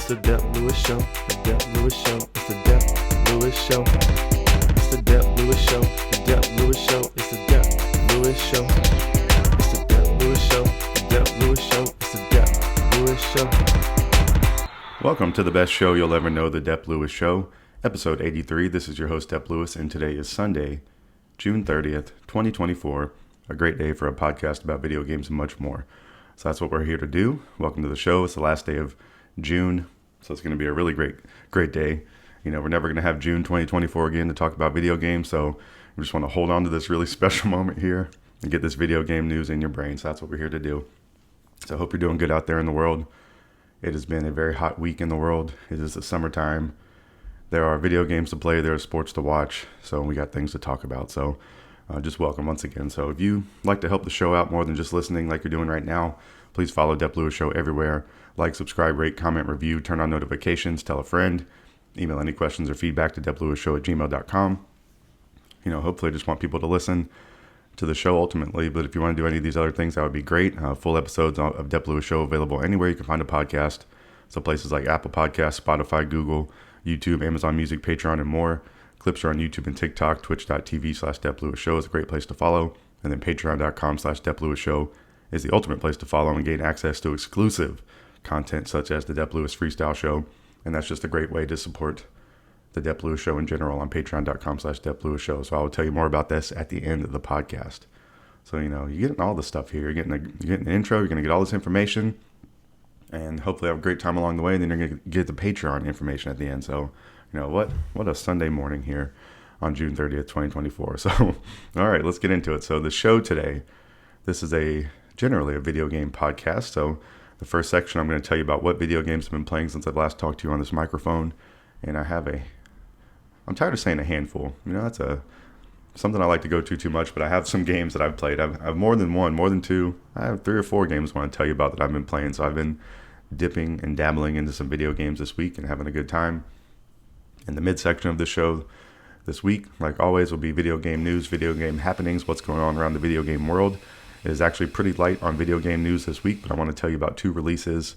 It's the Dep Lewis Show. The Dep Lewis Show. It's the Dep Lewis Show. It's the Dep Lewis Show. The Dep Lewis Show. It's the Dep Lewis Show. It's the Dep Lewis Show. The Dep Lewis Show. It's the Dep Lewis Show. Welcome to the best show you'll ever know, the Dep Lewis Show, episode 83. This is your host, Dep Lewis, and today is Sunday, June 30th, 2024. A great day for a podcast about video games and much more. So that's what we're here to do. Welcome to the show. It's the last day of June, so it's going to be a really great day. You know, we're never going to have June 2024 again to talk about video games, so we just want to hold on to this really special moment here and get this video game news in your brain. So that's what we're here to do. So I hope you're doing good out there in the world. It has been a very hot week in the world. It is the summertime. There are video games to play. There are sports to watch. So we got things to talk about. So just welcome once again. So if you like to help the show out more than just listening like you're doing right now, please follow Dep Lewis Show everywhere. Like, subscribe, rate, comment, review, turn on notifications, tell a friend, email any questions or feedback to DepLewisShow@gmail.com. You know, hopefully I just want people to listen to the show ultimately, but if you want to do any of these other things, that would be great. Full episodes of Dep Lewis Show available anywhere you can find a podcast. So places like Apple Podcasts, Spotify, Google, YouTube, Amazon Music, Patreon, and more. Clips are on YouTube and TikTok. Twitch.tv/DepLewisShow is a great place to follow. And then Patreon.com/DepLewisShow is the ultimate place to follow and gain access to exclusive content such as the Dep Lewis Freestyle Show. And that's just a great way to support the Dep Lewis Show in general on Patreon.com/DepLewisShow. So I will tell you more about this at the end of the podcast. So, you know, you're getting all the stuff here. You're getting the intro. You're going to get all this information. And hopefully have a great time along the way. And then you're going to get the Patreon information at the end. So, you know, what a Sunday morning here on June 30th, 2024. So, all right, let's get into it. So the show today, this is generally a video game podcast. So the first section, I'm going to tell you about what video games I've been playing since I've last talked to you on this microphone. And I'm tired of saying a handful. You know, that's something I like to go to too much, but I have some games that I've played. I've more than one, more than two. I have 3 or 4 games I want to tell you about that I've been playing. So I've been dipping and dabbling into some video games this week and having a good time. In the midsection of the show this week, like always, will be video game news, video game happenings, what's going on around the video game world. It is actually pretty light on video game news this week, but I want to tell you about 2 releases,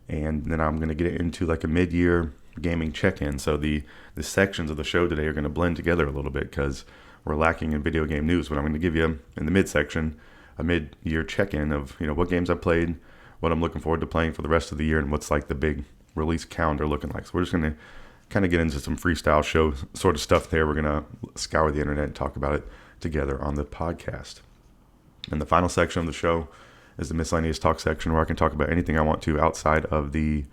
and then I'm going to get into like a mid-year gaming check-in. So the sections of the show today are going to blend together a little bit because we're lacking in video game news. But I'm going to give you in the midsection a mid-year check-in of, you know, what games I played, what I'm looking forward to playing for the rest of the year, and what's like the big release calendar looking like. So we're just going to kind of get into some freestyle show sort of stuff there. We're going to scour the internet and talk about it together on the podcast. And the final section of the show is the Miscellaneous Talk section, where I can talk about anything I want to outside of the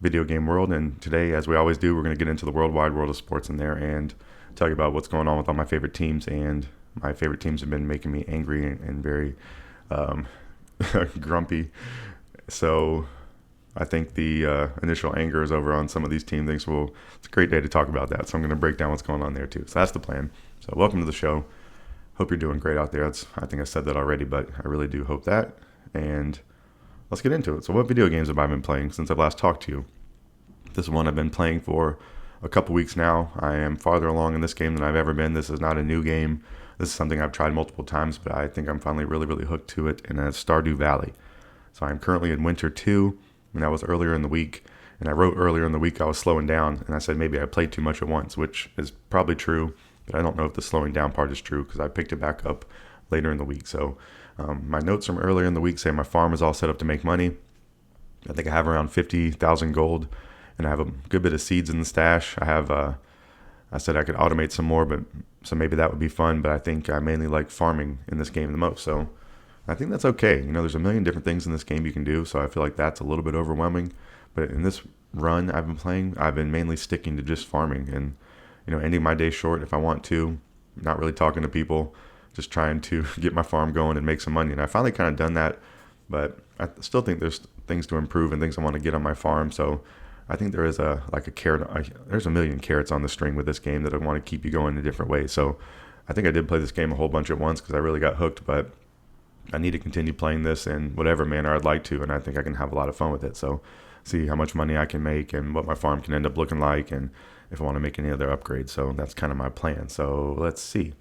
video game world. And today, as we always do, we're going to get into the worldwide world of sports in there and tell you about what's going on with all my favorite teams. And my favorite teams have been making me angry and very grumpy. So I think the initial anger is over on some of these team things. Well, it's a great day to talk about that. So I'm going to break down what's going on there too. So that's the plan. So welcome to the show. Hope you're doing great out there. I think I said that already, but I really do hope that. And let's get into it. So what video games have I been playing since I've last talked to you? This is one I've been playing for a couple weeks now. I am farther along in this game than I've ever been. This is not a new game. This is something I've tried multiple times, but I think I'm finally really, really hooked to it, and that's Stardew Valley. So I'm currently in Winter 2, and that was earlier in the week. And I wrote earlier in the week I was slowing down, and I said maybe I played too much at once, which is probably true. But I don't know if the slowing down part is true because I picked it back up later in the week. So my notes from earlier in the week say my farm is all set up to make money. I think I have around 50,000 gold, and I have a good bit of seeds in the stash. I said I could automate some more, so maybe that would be fun. But I think I mainly like farming in this game the most. So I think that's okay. You know, there's a million different things in this game you can do. So I feel like that's a little bit overwhelming. But in this run I've been playing, I've been mainly sticking to just farming and, you know, ending my day short if I want to, not really talking to people, just trying to get my farm going and make some money. And I finally kind of done that, but I still think there's things to improve and things I want to get on my farm. So I think there is there's a million carrots on the string with this game that I want to keep you going in different ways. So I think I did play this game a whole bunch at once because I really got hooked, but I need to continue playing this in whatever manner I'd like to. And I think I can have a lot of fun with it. So see how much money I can make and what my farm can end up looking like, and if I want to make any other upgrades. So that's kind of my plan. So let's see.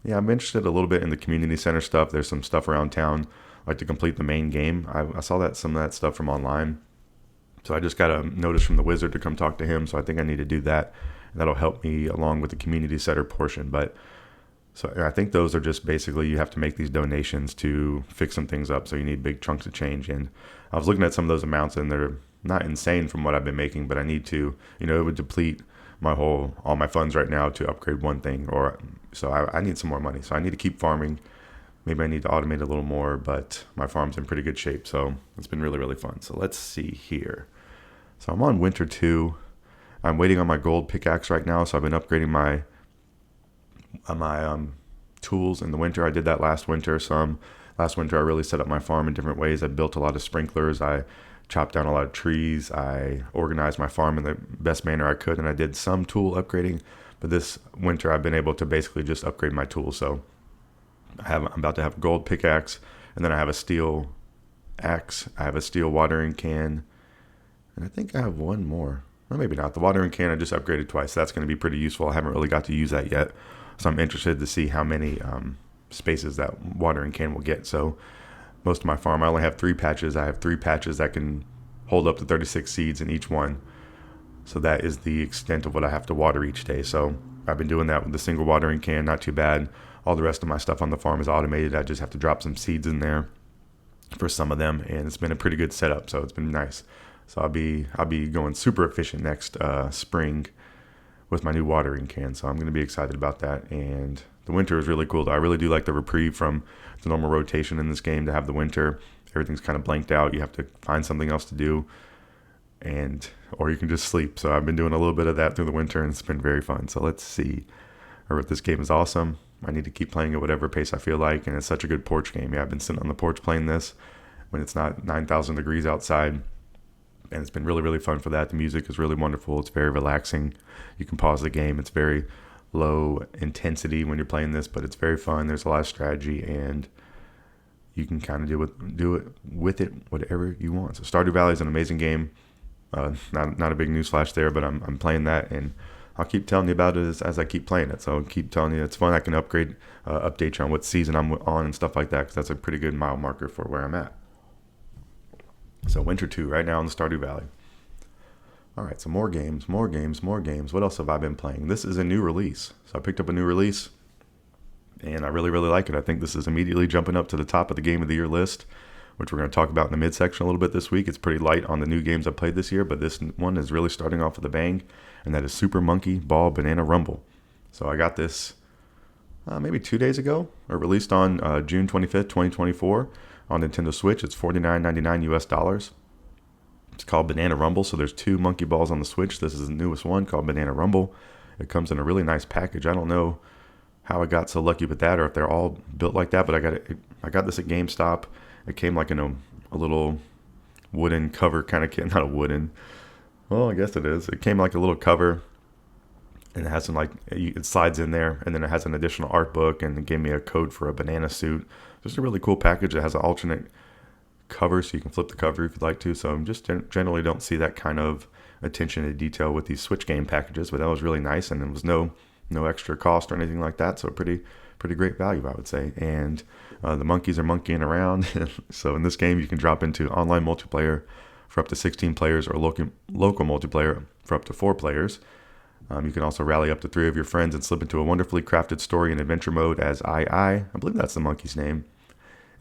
Yeah, I'm interested a little bit in the community center stuff. There's some stuff around town, like to complete the main game. I saw some of that stuff from online. So I just got a notice from the wizard to come talk to him. So I think I need to do that. And that'll help me along with the community center portion. But so I think those are just basically you have to make these donations to fix some things up. So you need big chunks of change. And I was looking at some of those amounts and they're not insane from what I've been making, but I need to, it would deplete all my funds right now to upgrade one thing. So I need some more money. So I need to keep farming. Maybe I need to automate a little more, but my farm's in pretty good shape. So it's been really, really fun. So let's see here. So I'm on winter 2. I'm waiting on my gold pickaxe right now. So I've been upgrading my tools in the winter. I did that last winter. Last winter I really set up my farm in different ways. I built a lot of sprinklers. I chopped down a lot of trees. I organized my farm in the best manner I could, and I did some tool upgrading. But this winter I've been able to basically just upgrade my tools. So I'm about to have a gold pickaxe, and then I have a steel axe. I have a steel watering can, and I think I have one more. Well, maybe not. The watering can I just upgraded twice. That's going to be pretty useful. I haven't really got to use that yet, so I'm interested to see how many spaces that watering can will get. So most of my farm, I only have 3 patches. I have 3 patches that can hold up to 36 seeds in each one. So that is the extent of what I have to water each day. So I've been doing that with the single watering can, not too bad. All the rest of my stuff on the farm is automated. I just have to drop some seeds in there for some of them, and it's been a pretty good setup. So it's been nice. So I'll be going super efficient next spring with my new watering can. So I'm going to be excited about that. And the winter is really cool, though. I really do like the reprieve from the normal rotation in this game to have the winter. Everything's kind of blanked out. You have to find something else to do, or you can just sleep. So I've been doing a little bit of that through the winter, and it's been very fun. So let's see. This game is awesome. I need to keep playing at whatever pace I feel like, and it's such a good porch game. Yeah, I've been sitting on the porch playing this when it's not 9,000 degrees outside, and it's been really, really fun for that. The music is really wonderful. It's very relaxing. You can pause the game. It's very low intensity when you're playing this, but it's very fun. There's a lot of strategy, and you can kind of do it with it whatever you want. So Stardew Valley is an amazing game. Not a big newsflash there, but I'm playing that, and I'll keep telling you about it as I keep playing it. So I'll keep telling you it's fun. I can update you on what season I'm on and stuff like that, because that's a pretty good mile marker for where I'm at. So winter 2 right now in the Stardew Valley. All right, so more games. What else have I been playing? This is a new release. So I picked up a new release, and I really, really like it. I think this is immediately jumping up to the top of the Game of the Year list, which we're going to talk about in the midsection a little bit this week. It's pretty light on the new games I've played this year, but this one is really starting off with a bang, and that is Super Monkey Ball Banana Rumble. So I got this maybe 2 days ago, or released on June 25th, 2024 on Nintendo Switch. It's $49.99 US. It's called Banana Rumble, so there's 2 monkey balls on the Switch. This is the newest one called Banana Rumble. It comes in a really nice package. I don't know how I got so lucky with that, or if they're all built like that, but I got this at GameStop. It came like in a little wooden cover kind of kit. Not a wooden. Well, I guess it is. It came like a little cover, and it has some it slides in there, and then it has an additional art book, and it gave me a code for a banana suit. Just a really cool package. It has an alternate cover, so you can flip the cover if you'd like to. So just generally don't see that kind of attention to detail with these Switch game packages, but that was really nice, and it was no extra cost or anything like that. So pretty great value, I would say. And the monkeys are monkeying around. So in this game, you can drop into online multiplayer for up to 16 players, or local multiplayer for up to 4 players. You can also rally up to 3 of your friends and slip into a wonderfully crafted story and adventure mode as I believe that's the monkey's name,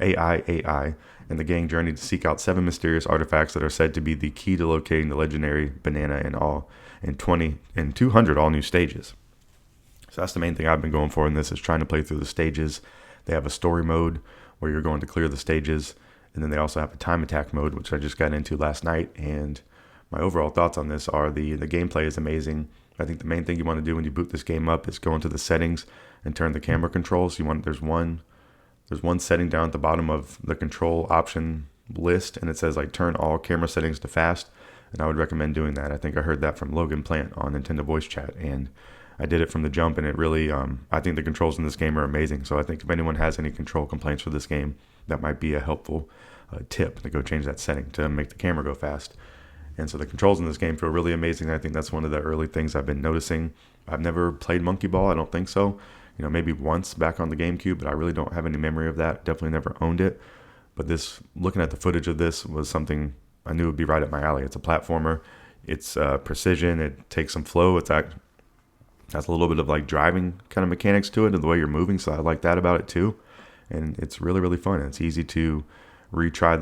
AI, and the gang journey to seek out 7 mysterious artifacts that are said to be the key to locating the legendary banana in 200 all new stages. So that's the main thing I've been going for in this, is trying to play through the stages. They have a story mode where you're going to clear the stages, and then they also have a time attack mode, which I just got into last night. And my overall thoughts on this are the gameplay is amazing. I think the main thing you want to do when you boot this game up is go into the settings and turn the camera controls. There's one setting down at the bottom of the control option list, and it says turn all camera settings to fast, and I would recommend doing that. I think I heard that from Logan Plant on Nintendo Voice Chat, and I did it from the jump, and it really, I think the controls in this game are amazing. So I think if anyone has any control complaints for this game, that might be a helpful tip to go change that setting to make the camera go fast. And so the controls in this game feel really amazing. I think that's one of the early things I've been noticing. I've never played Monkey Ball. I don't think so. Maybe once back on the GameCube, but I really don't have any memory of that. Definitely never owned it. But looking at the footage of this was something I knew it would be right up my alley. It's a platformer. It's precision. It takes some flow. Has a little bit of like driving kind of mechanics to it and the way you're moving. So I like that about it too. And it's really, really fun. And it's easy to retry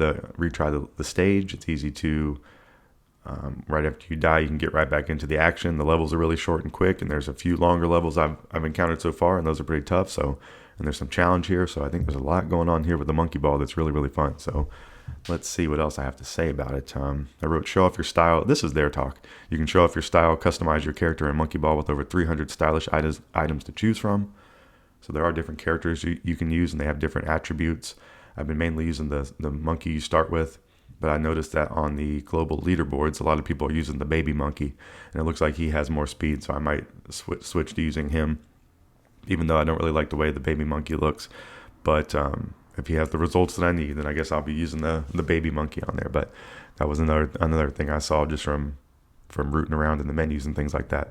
the stage. It's easy to right after you die, you can get right back into the action. The levels are really short and quick, and there's a few longer levels I've encountered so far, and those are pretty tough. So, and there's some challenge here. So I think there's a lot going on here with the monkey ball that's really, really fun. So let's see what else I have to say about it. I wrote, show off your style. This is their talk. You can show off your style, customize your character in Monkey Ball with over 300 stylish items to choose from. So there are different characters you can use, and they have different attributes. I've been mainly using the monkey you start with, but I noticed that on the global leaderboards, a lot of people are using the baby monkey, and it looks like he has more speed, so I might switch to using him, even though I don't really like the way the baby monkey looks. But if he has the results that I need, then I guess I'll be using the baby monkey on there. But that was another thing I saw just from rooting around in the menus and things like that.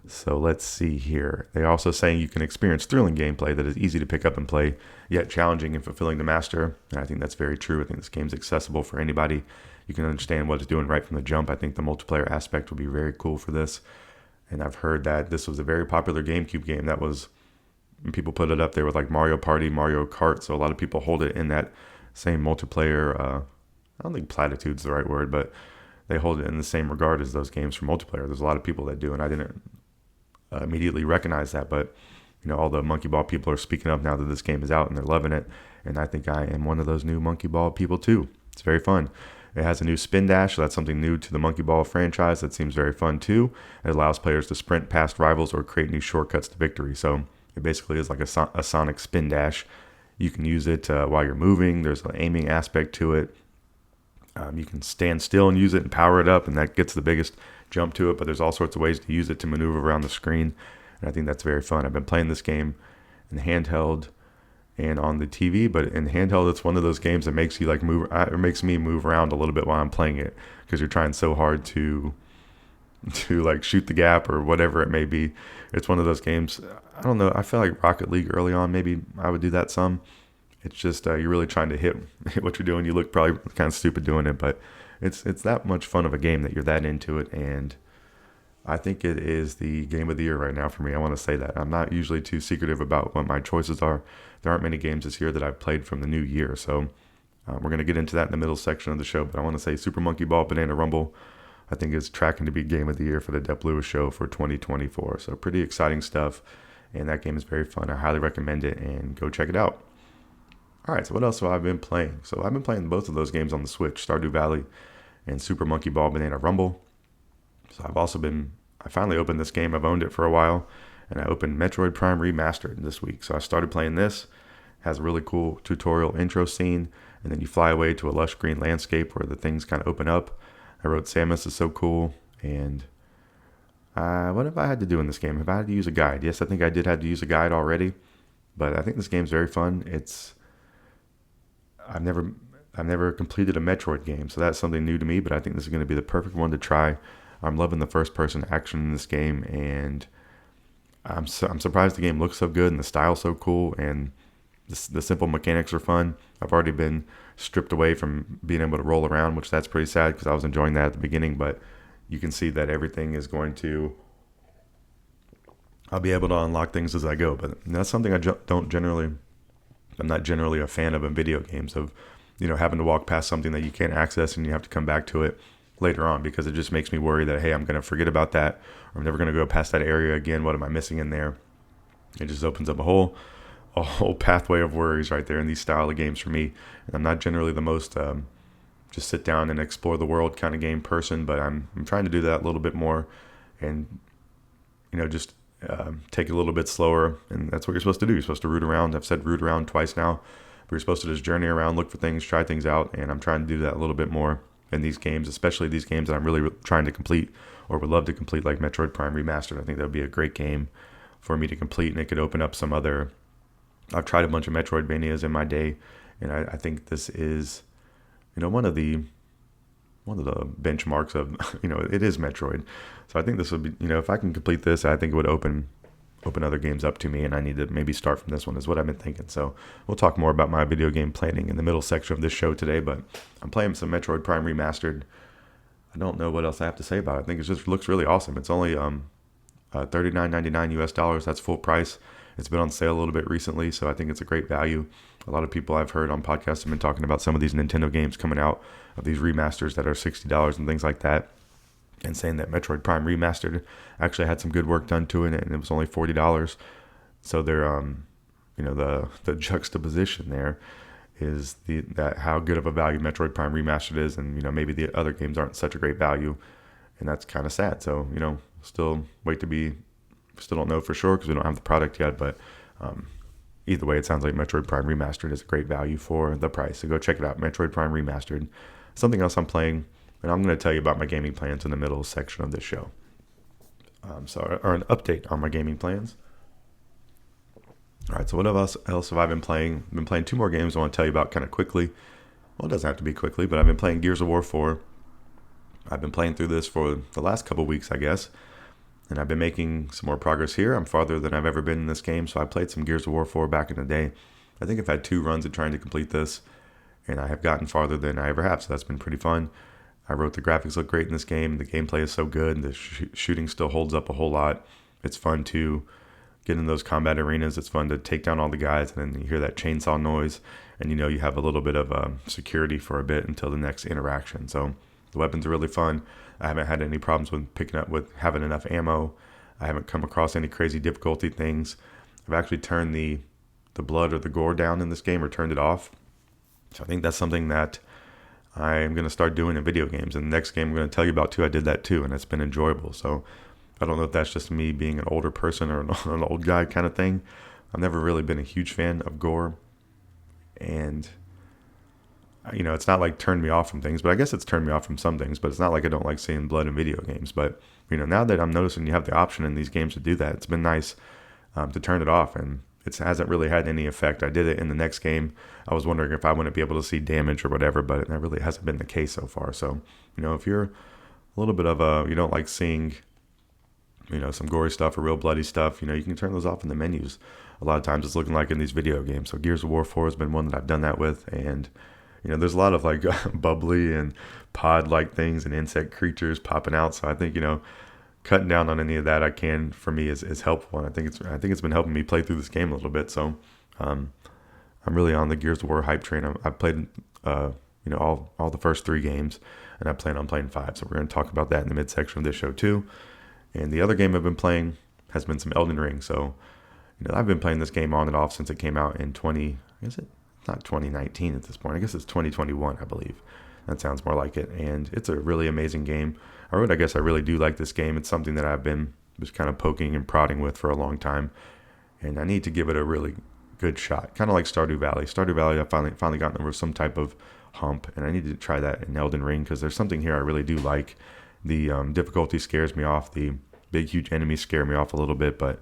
So let's see here. They're also saying you can experience thrilling gameplay that is easy to pick up and play, yet challenging and fulfilling to master. And I think that's very true. I think this game's accessible for anybody. You can understand what it's doing right from the jump. I think the multiplayer aspect will be very cool for this. And I've heard that this was a very popular GameCube game that was, people put it up there with like Mario Party, Mario Kart. So a lot of people hold it in that same multiplayer. I don't think platitude's the right word, but they hold it in the same regard as those games for multiplayer. There's a lot of people that do, and I didn't immediately recognize that, but all the monkey ball people are speaking up now that this game is out and they're loving it, and I think I am one of those new monkey ball people too. It's very fun. It has a new spin dash, so that's something new to the monkey ball franchise that seems very fun too. It allows players to sprint past rivals or create new shortcuts to victory. So it basically is like a sonic spin dash. You can use it while you're moving. There's an aiming aspect to it. You can stand still and use it and power it up, and that gets the biggest jump to it, but there's all sorts of ways to use it to maneuver around the screen, and I think that's very fun. I've been playing this game in handheld and on the TV, but in handheld, it's one of those games that makes you like move, or makes me move around a little bit while I'm playing it, because you're trying so hard to like shoot the gap or whatever it may be. It's one of those games, I don't know, I feel like Rocket League early on, maybe I would do that some. It's just you're really trying to hit what you're doing. You look probably kind of stupid doing it, but it's that much fun of a game that you're that into it, and I think it is the game of the year right now for me. I want to say that. I'm not usually too secretive about what my choices are. There aren't many games this year that I've played from the new year, so we're going to get into that in the middle section of the show, but I want to say Super Monkey Ball Banana Rumble, I think, is tracking to be game of the year for the Dep Lewis Show for 2024, so pretty exciting stuff, and that game is very fun. I highly recommend it, and go check it out. All right, so what else have I been playing? So I've been playing both of those games on the Switch, Stardew Valley and Super Monkey Ball Banana Rumble. So I finally opened this game. I've owned it for a while, and I opened Metroid Prime Remastered this week. So I started playing this. It has a really cool tutorial intro scene, and then you fly away to a lush green landscape where the things kind of open up. I wrote, Samus is so cool, and what have I had to do in this game? Have I had to use a guide? Yes, I think I did have to use a guide already, but I think this game's very fun. I've never completed a Metroid game, so that's something new to me, but I think this is going to be the perfect one to try. I'm loving the first-person action in this game, and I'm surprised the game looks so good, and the style's so cool, and the simple mechanics are fun. I've already been stripped away from being able to roll around, which that's pretty sad because I was enjoying that at the beginning, but you can see that everything is I'll be able to unlock things as I go, but that's something I'm not generally a fan of in video games, of having to walk past something that you can't access and you have to come back to it later on, because it just makes me worry that, hey, I'm going to forget about that, or I'm never going to go past that area again. What am I missing in there? It just opens up a whole pathway of worries right there in these style of games for me. And I'm not generally the most just sit down and explore the world kind of game person, but I'm trying to do that a little bit more, and just take it a little bit slower, and that's what you're supposed to do. You're supposed to root around. I've said root around twice now, but you're supposed to just journey around, look for things, try things out, and I'm trying to do that a little bit more in these games, especially these games that I'm really trying to complete or would love to complete, like Metroid Prime Remastered. I think that would be a great game for me to complete, and it could open up some other... I've tried a bunch of Metroidvanias in my day, and I think this is, one of the benchmarks of, it is Metroid. So I think this would be, if I can complete this, I think it would open open other games up to me, and I need to maybe start from this one is what I've been thinking. So we'll talk more about my video game planning in the middle section of this show today, but I'm playing some Metroid Prime Remastered. I don't know what else I have to say about it. I think it just looks really awesome. It's only $39.99 US dollars. That's full price. It's been on sale a little bit recently, so I think it's a great value. A lot of people I've heard on podcasts have been talking about some of these Nintendo games coming out of these remasters that are $60 and things like that, and saying that Metroid Prime Remastered actually had some good work done to it, and it was only $40. So they're, the juxtaposition there is that how good of a value Metroid Prime Remastered is, and maybe the other games aren't such a great value, and that's kind of sad. So still don't know for sure because we don't have the product yet, but either way, it sounds like Metroid Prime Remastered is a great value for the price. So go check it out, Metroid Prime Remastered. Something else I'm playing, and I'm going to tell you about my gaming plans in the middle section of this show. Or an update on my gaming plans. All right, so what else have I been playing? I've been playing 2 more games I want to tell you about kind of quickly. Well, it doesn't have to be quickly, but I've been playing Gears of War 4. I've been playing through this for the last couple weeks, I guess, and I've been making some more progress here. I'm farther than I've ever been in this game, so I played some Gears of War 4 back in the day. I think I've had 2 runs of trying to complete this, and I have gotten farther than I ever have, so that's been pretty fun. I wrote the graphics look great in this game. The gameplay is so good. The shooting still holds up a whole lot. It's fun to get in those combat arenas. It's fun to take down all the guys, and then you hear that chainsaw noise, and you have a little bit of security for a bit until the next interaction. So the weapons are really fun. I haven't had any problems with having enough ammo. I haven't come across any crazy difficulty things. I've actually turned the blood or the gore down in this game, or turned it off. So I think that's something that I'm going to start doing in video games. And the next game I'm going to tell you about too, I did that too, and it's been enjoyable. So I don't know if that's just me being an older person or an old guy kind of thing. I've never really been a huge fan of gore. And, it's not like turned me off from things, but I guess it's turned me off from some things. But it's not like I don't like seeing blood in video games. But, now that I'm noticing you have the option in these games to do that, it's been nice to turn it off. And it hasn't really had any effect. I did it in the next game. I was wondering if I wouldn't be able to see damage or whatever, but that really hasn't been the case so far. So, if you're a little bit of you don't like seeing, some gory stuff or real bloody stuff, you can turn those off in the menus. A lot of times it's looking like in these video games. So Gears of War 4 has been one that I've done that with. And, there's a lot of like bubbly and pod-like things and insect creatures popping out. So I think, cutting down on any of that I can for me is helpful, and I think it's been helping me play through this game a little bit. So I'm really on the Gears of War hype train. I've played all the first 3 games, and I plan on playing 5. So we're going to talk about that in the midsection of this show too. And the other game I've been playing has been some Elden Ring. So I've been playing this game on and off since it came out in not 2019 at this point. I guess it's 2021, I believe. That sounds more like it. And it's a really amazing game. I really do like this game. It's something that I've been just kind of poking and prodding with for a long time, and I need to give it a really good shot. Kind of like Stardew Valley. Stardew Valley, I finally gotten over some type of hump, and I need to try that in Elden Ring because there's something here I really do like. The difficulty scares me off. The big, huge enemies scare me off a little bit, but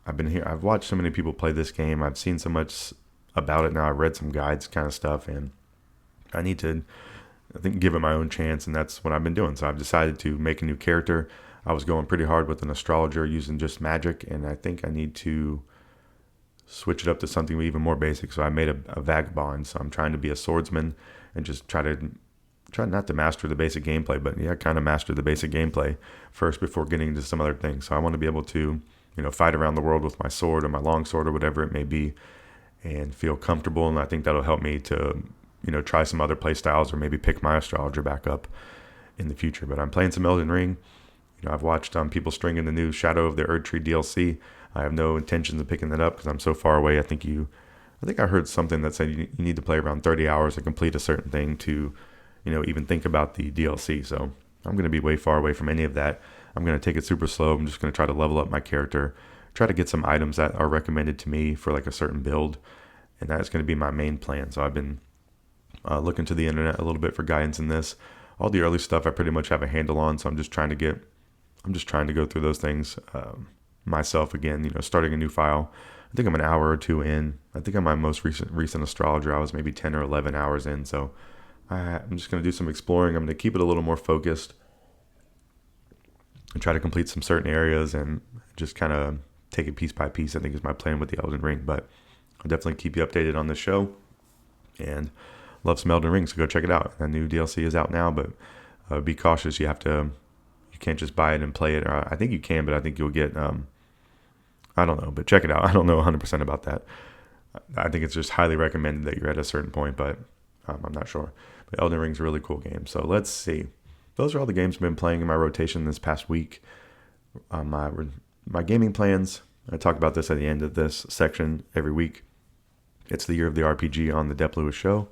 I've watched so many people play this game. I've seen so much about it now. I've read some guides kind of stuff, and I need to give it my own chance, and that's what I've been doing. So I've decided to make a new character. I was going pretty hard with an astrologer using just magic, and I think I need to switch it up to something even more basic. So I made a vagabond. So I'm trying to be a swordsman and just try not to master the basic gameplay, but kind of master the basic gameplay first before getting into some other things. So I want to be able to, fight around the world with my sword or my long sword or whatever it may be, and feel comfortable. And I think that'll help me to try some other play styles or maybe pick my astrologer back up in the future. But I'm playing some Elden Ring. I've watched people stringing the new Shadow of the Erdtree DLC. I have no intentions of picking that up because I'm so far away. I think I heard something that said you need to play around 30 hours to complete a certain thing to, even think about the DLC. So I'm going to be way far away from any of that. I'm going to take it super slow. I'm just going to try to level up my character, try to get some items that are recommended to me for like a certain build. And that's going to be my main plan. So I've been looking to the internet a little bit for guidance in this. All the early stuff I pretty much have a handle on, so I'm just trying to go through those things myself again. Starting a new file. I think I'm an hour or 2 in. I think on my most recent astrologer, I was maybe 10 or 11 hours in. So I'm just going to do some exploring. I'm going to keep it a little more focused and try to complete some certain areas and just kind of take it piece by piece, I think is my plan with the Elden Ring. But I'll definitely keep you updated on this show. And love some Elden Ring, so go check it out. The new DLC is out now, but be cautious. You can't just buy it and play it. Or I think you can, but I think you'll get, I don't know, but check it out. I don't know 100% about that. I think it's just highly recommended that you're at a certain point, but I'm not sure. But Elden Ring's a really cool game. So let's see. Those are all the games I've been playing in my rotation this past week. My gaming plans, I talk about this at the end of this section every week. It's the year of the RPG on the Dep Lewis Show.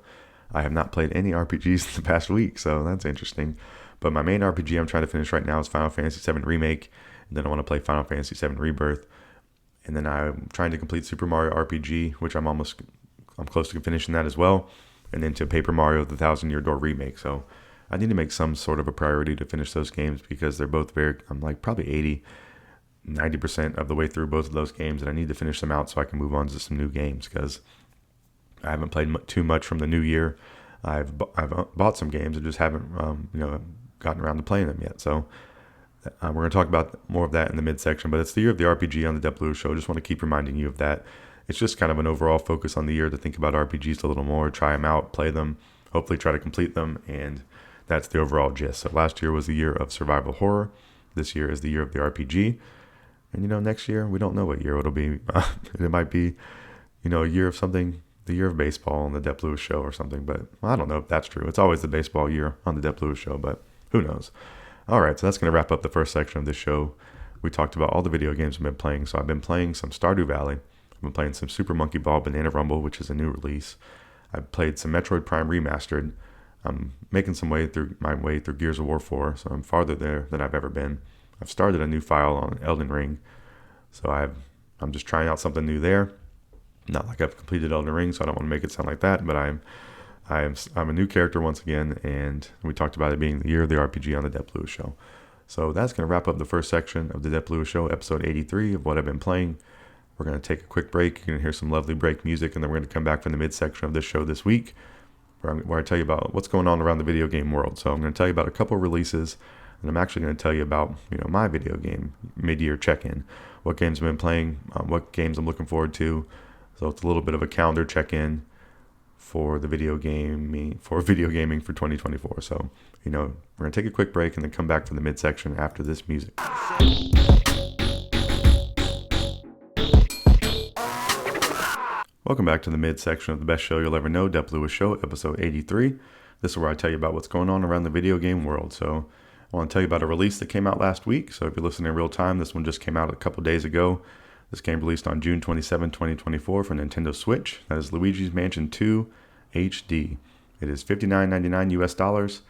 I have not played any RPGs the past week, so that's interesting. But my main RPG I'm trying to finish right now is Final Fantasy VII Remake, and then I want to play Final Fantasy VII Rebirth. And then I'm trying to complete Super Mario RPG, which I'm close to finishing that as well. And then to Paper Mario, the Thousand Year Door Remake. So I need to make some sort of a priority to finish those games because they're both I'm like probably 90% of the way through both of those games. And I need to finish them out so I can move on to some new games because I haven't played too much from the new year. I've bought some games and just haven't, gotten around to playing them yet. So we're going to talk about more of that in the midsection, but it's the year of the RPG on the Dep Lewis Show. I just want to keep reminding you of that. It's just kind of an overall focus on the year to think about RPGs a little more, try them out, play them, hopefully try to complete them, and that's the overall gist. So last year was the year of survival horror. This year is the year of the RPG. And, next year, we don't know what year it'll be. It might be, a year of something, the year of baseball on the Dep Lewis Show or something, but I don't know if that's true. It's always the baseball year on the Dep Lewis Show, but who knows? All right, so that's going to wrap up the first section of this show. We talked about all the video games I've been playing. So I've been playing some Stardew Valley. I've been playing some Super Monkey Ball Banana Rumble, which is a new release. I've played some Metroid Prime Remastered. I'm making my way through Gears of War 4, so I'm farther there than I've ever been. I've started a new file on Elden Ring, so I'm just trying out something new there. Not like I've completed Elden Ring, so I don't want to make it sound like that, but I'm a new character once again, and we talked about it being the year of the RPG on the Dep Lewis Show. So that's going to wrap up the first section of the Dep Lewis Show, episode 83 of what I've been playing. We're going to take a quick break. You're going to hear some lovely break music, and then we're going to come back from the midsection of this show this week, where I tell you about what's going on around the video game world. So I'm going to tell you about a couple releases, and I'm actually going to tell you about my video game mid-year check-in, what games I've been playing, what games I'm looking forward to. So it's a little bit of a calendar check-in for video gaming for 2024. So, we're going to take a quick break and then come back for the midsection after this music. Welcome back to the midsection of the best show you'll ever know, Dep Lewis Show, episode 83. This is where I tell you about what's going on around the video game world. So I want to tell you about a release that came out last week. So if you're listening in real time, this one just came out a couple days ago. This game released on June 27, 2024 for Nintendo Switch. That is Luigi's Mansion 2 HD. It is $59.99 US,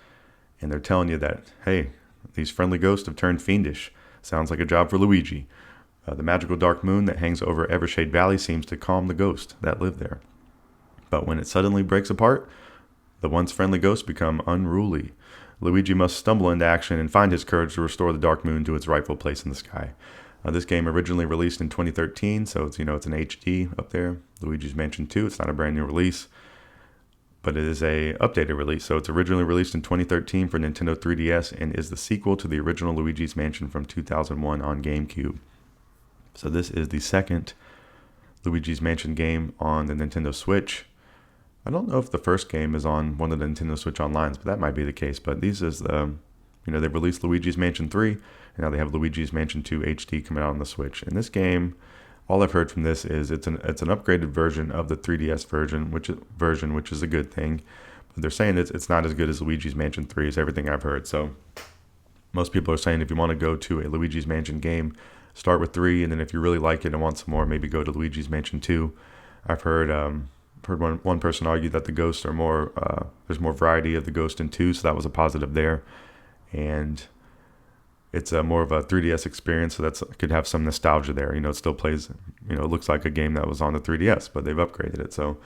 and they're telling you that, hey, these friendly ghosts have turned fiendish. Sounds like a job for Luigi. The magical dark moon that hangs over Evershade Valley seems to calm the ghosts that live there. But when it suddenly breaks apart, the once friendly ghosts become unruly. Luigi must stumble into action and find his courage to restore the dark moon to its rightful place in the sky. This game originally released in 2013, so it's an HD up there. Luigi's Mansion 2. It's not a brand new release, but it is a updated release. So it's originally released in 2013 for Nintendo 3DS and is the sequel to the original Luigi's Mansion from 2001 on GameCube. So this is the second Luigi's Mansion game on the Nintendo Switch. I don't know if the first game is on one of the Nintendo Switch Onlines, but that might be the case. But these is they've released Luigi's Mansion 3, and now they have Luigi's Mansion 2 HD coming out on the Switch. And this game, all I've heard from this is it's an upgraded version of the 3DS version, which is a good thing. But they're saying it's not as good as Luigi's Mansion 3 is everything I've heard. So most people are saying if you want to go to a Luigi's Mansion game, start with 3, and then if you really like it and want some more, maybe go to Luigi's Mansion 2. I've heard one person argue that the ghosts are more, there's more variety of the ghost in 2, so that was a positive there. And it's more of a 3DS experience, so that could have some nostalgia there. It still plays, it looks like a game that was on the 3DS, but they've upgraded it. So,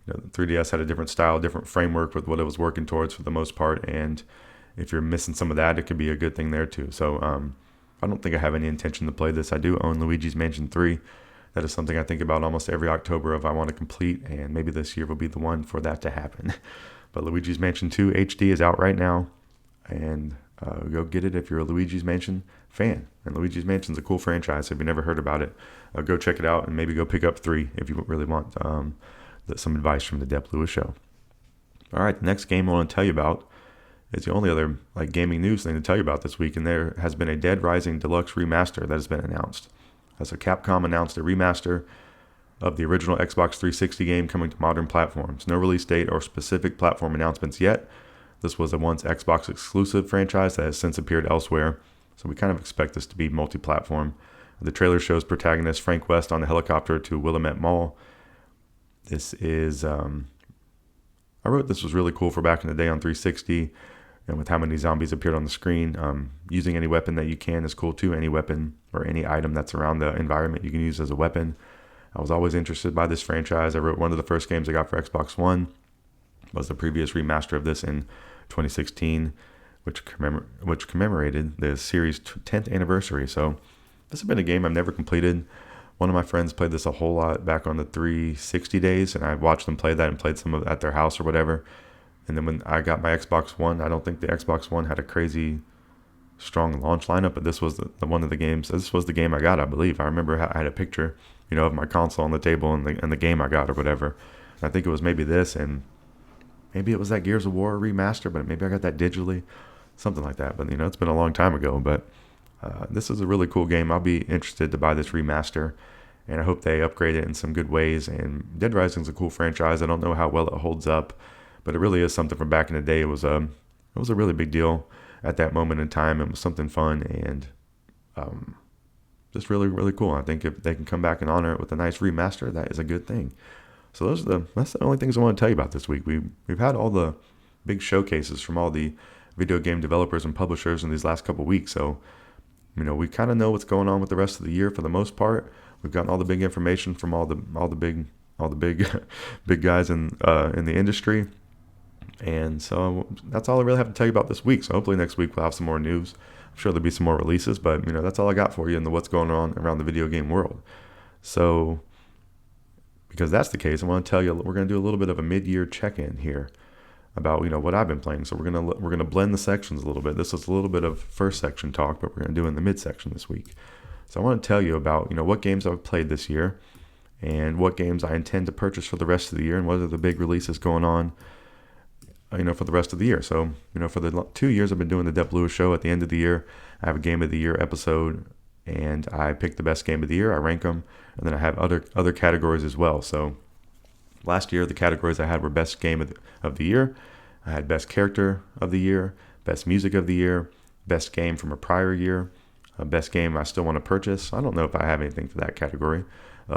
the 3DS had a different style, different framework with what it was working towards for the most part. And if you're missing some of that, it could be a good thing there too. So, I don't think I have any intention to play this. I do own Luigi's Mansion 3. That is something I think about almost every October if I want to complete, and maybe this year will be the one for that to happen. But Luigi's Mansion 2 HD is out right now, and Go get it if you're a Luigi's Mansion fan. And Luigi's Mansion's a cool franchise. So if you've never heard about it, go check it out and maybe go pick up 3 if you really want some advice from the Dep Lewis Show. All right, the next game I want to tell you about is the only other gaming news thing to tell you about this week, and there has been a Dead Rising Deluxe Remaster that has been announced. So Capcom announced a remaster of the original Xbox 360 game coming to modern platforms. No release date or specific platform announcements yet. This was a once Xbox exclusive franchise that has since appeared elsewhere, so we kind of expect this to be multi-platform. The trailer shows protagonist Frank West on the helicopter to Willamette Mall. This is, I wrote this was really cool for back in the day on 360, and with how many zombies appeared on the screen. Using any weapon that you can is cool too. Any weapon or any item that's around the environment you can use as a weapon. I was always interested by this franchise. I wrote one of the first games I got for Xbox One. Was the previous remaster of this in 2016, which commemorated the series' 10th anniversary. So this has been a game I've never completed. One of my friends played this a whole lot back on the 360 days, and I watched them play that and played some of it at their house or whatever. And then when I got my Xbox One, I don't think the Xbox One had a crazy strong launch lineup, but this was the one of the games. This was the game I got, I believe. I remember I had a picture, of my console on the table and the game I got or whatever. And I think it was maybe this, and maybe it was that Gears of War remaster, but maybe I got that digitally, something like that. But it's been a long time ago. But this is a really cool game. I'll be interested to buy this remaster, and I hope they upgrade it in some good ways. And Dead Rising is a cool franchise. I don't know how well it holds up, but it really is something from back in the day. It was a really big deal at that moment in time. It was something fun and just really, really cool. I think if they can come back and honor it with a nice remaster, that is a good thing. So that's the only things I want to tell you about this week. We've had all the big showcases from all the video game developers and publishers in these last couple of weeks. So, we kind of know what's going on with the rest of the year for the most part. We've gotten all the big information from all the big big guys in the industry. And so that's all I really have to tell you about this week. So hopefully next week we'll have some more news. I'm sure there'll be some more releases, but that's all I got for you in what's going on around the video game world. So because that's the case, I want to tell you we're going to do a little bit of a mid-year check-in here about what I've been playing. So we're gonna blend the sections a little bit. This is a little bit of first section talk, but we're going to do in the mid-section this week. So I want to tell you about what games I've played this year and what games I intend to purchase for the rest of the year and what are the big releases going on for the rest of the year. So, for the 2 years I've been doing the Dep Lewis Show, at the end of the year, I have a Game of the Year episode, and I pick the best game of the year, I rank them, and then I have other categories as well. So, last year, the categories I had were Best Game of the Year, I had Best Character of the Year, Best Music of the Year, Best Game from a prior year, Best Game I still want to purchase. I don't know if I have anything for that category.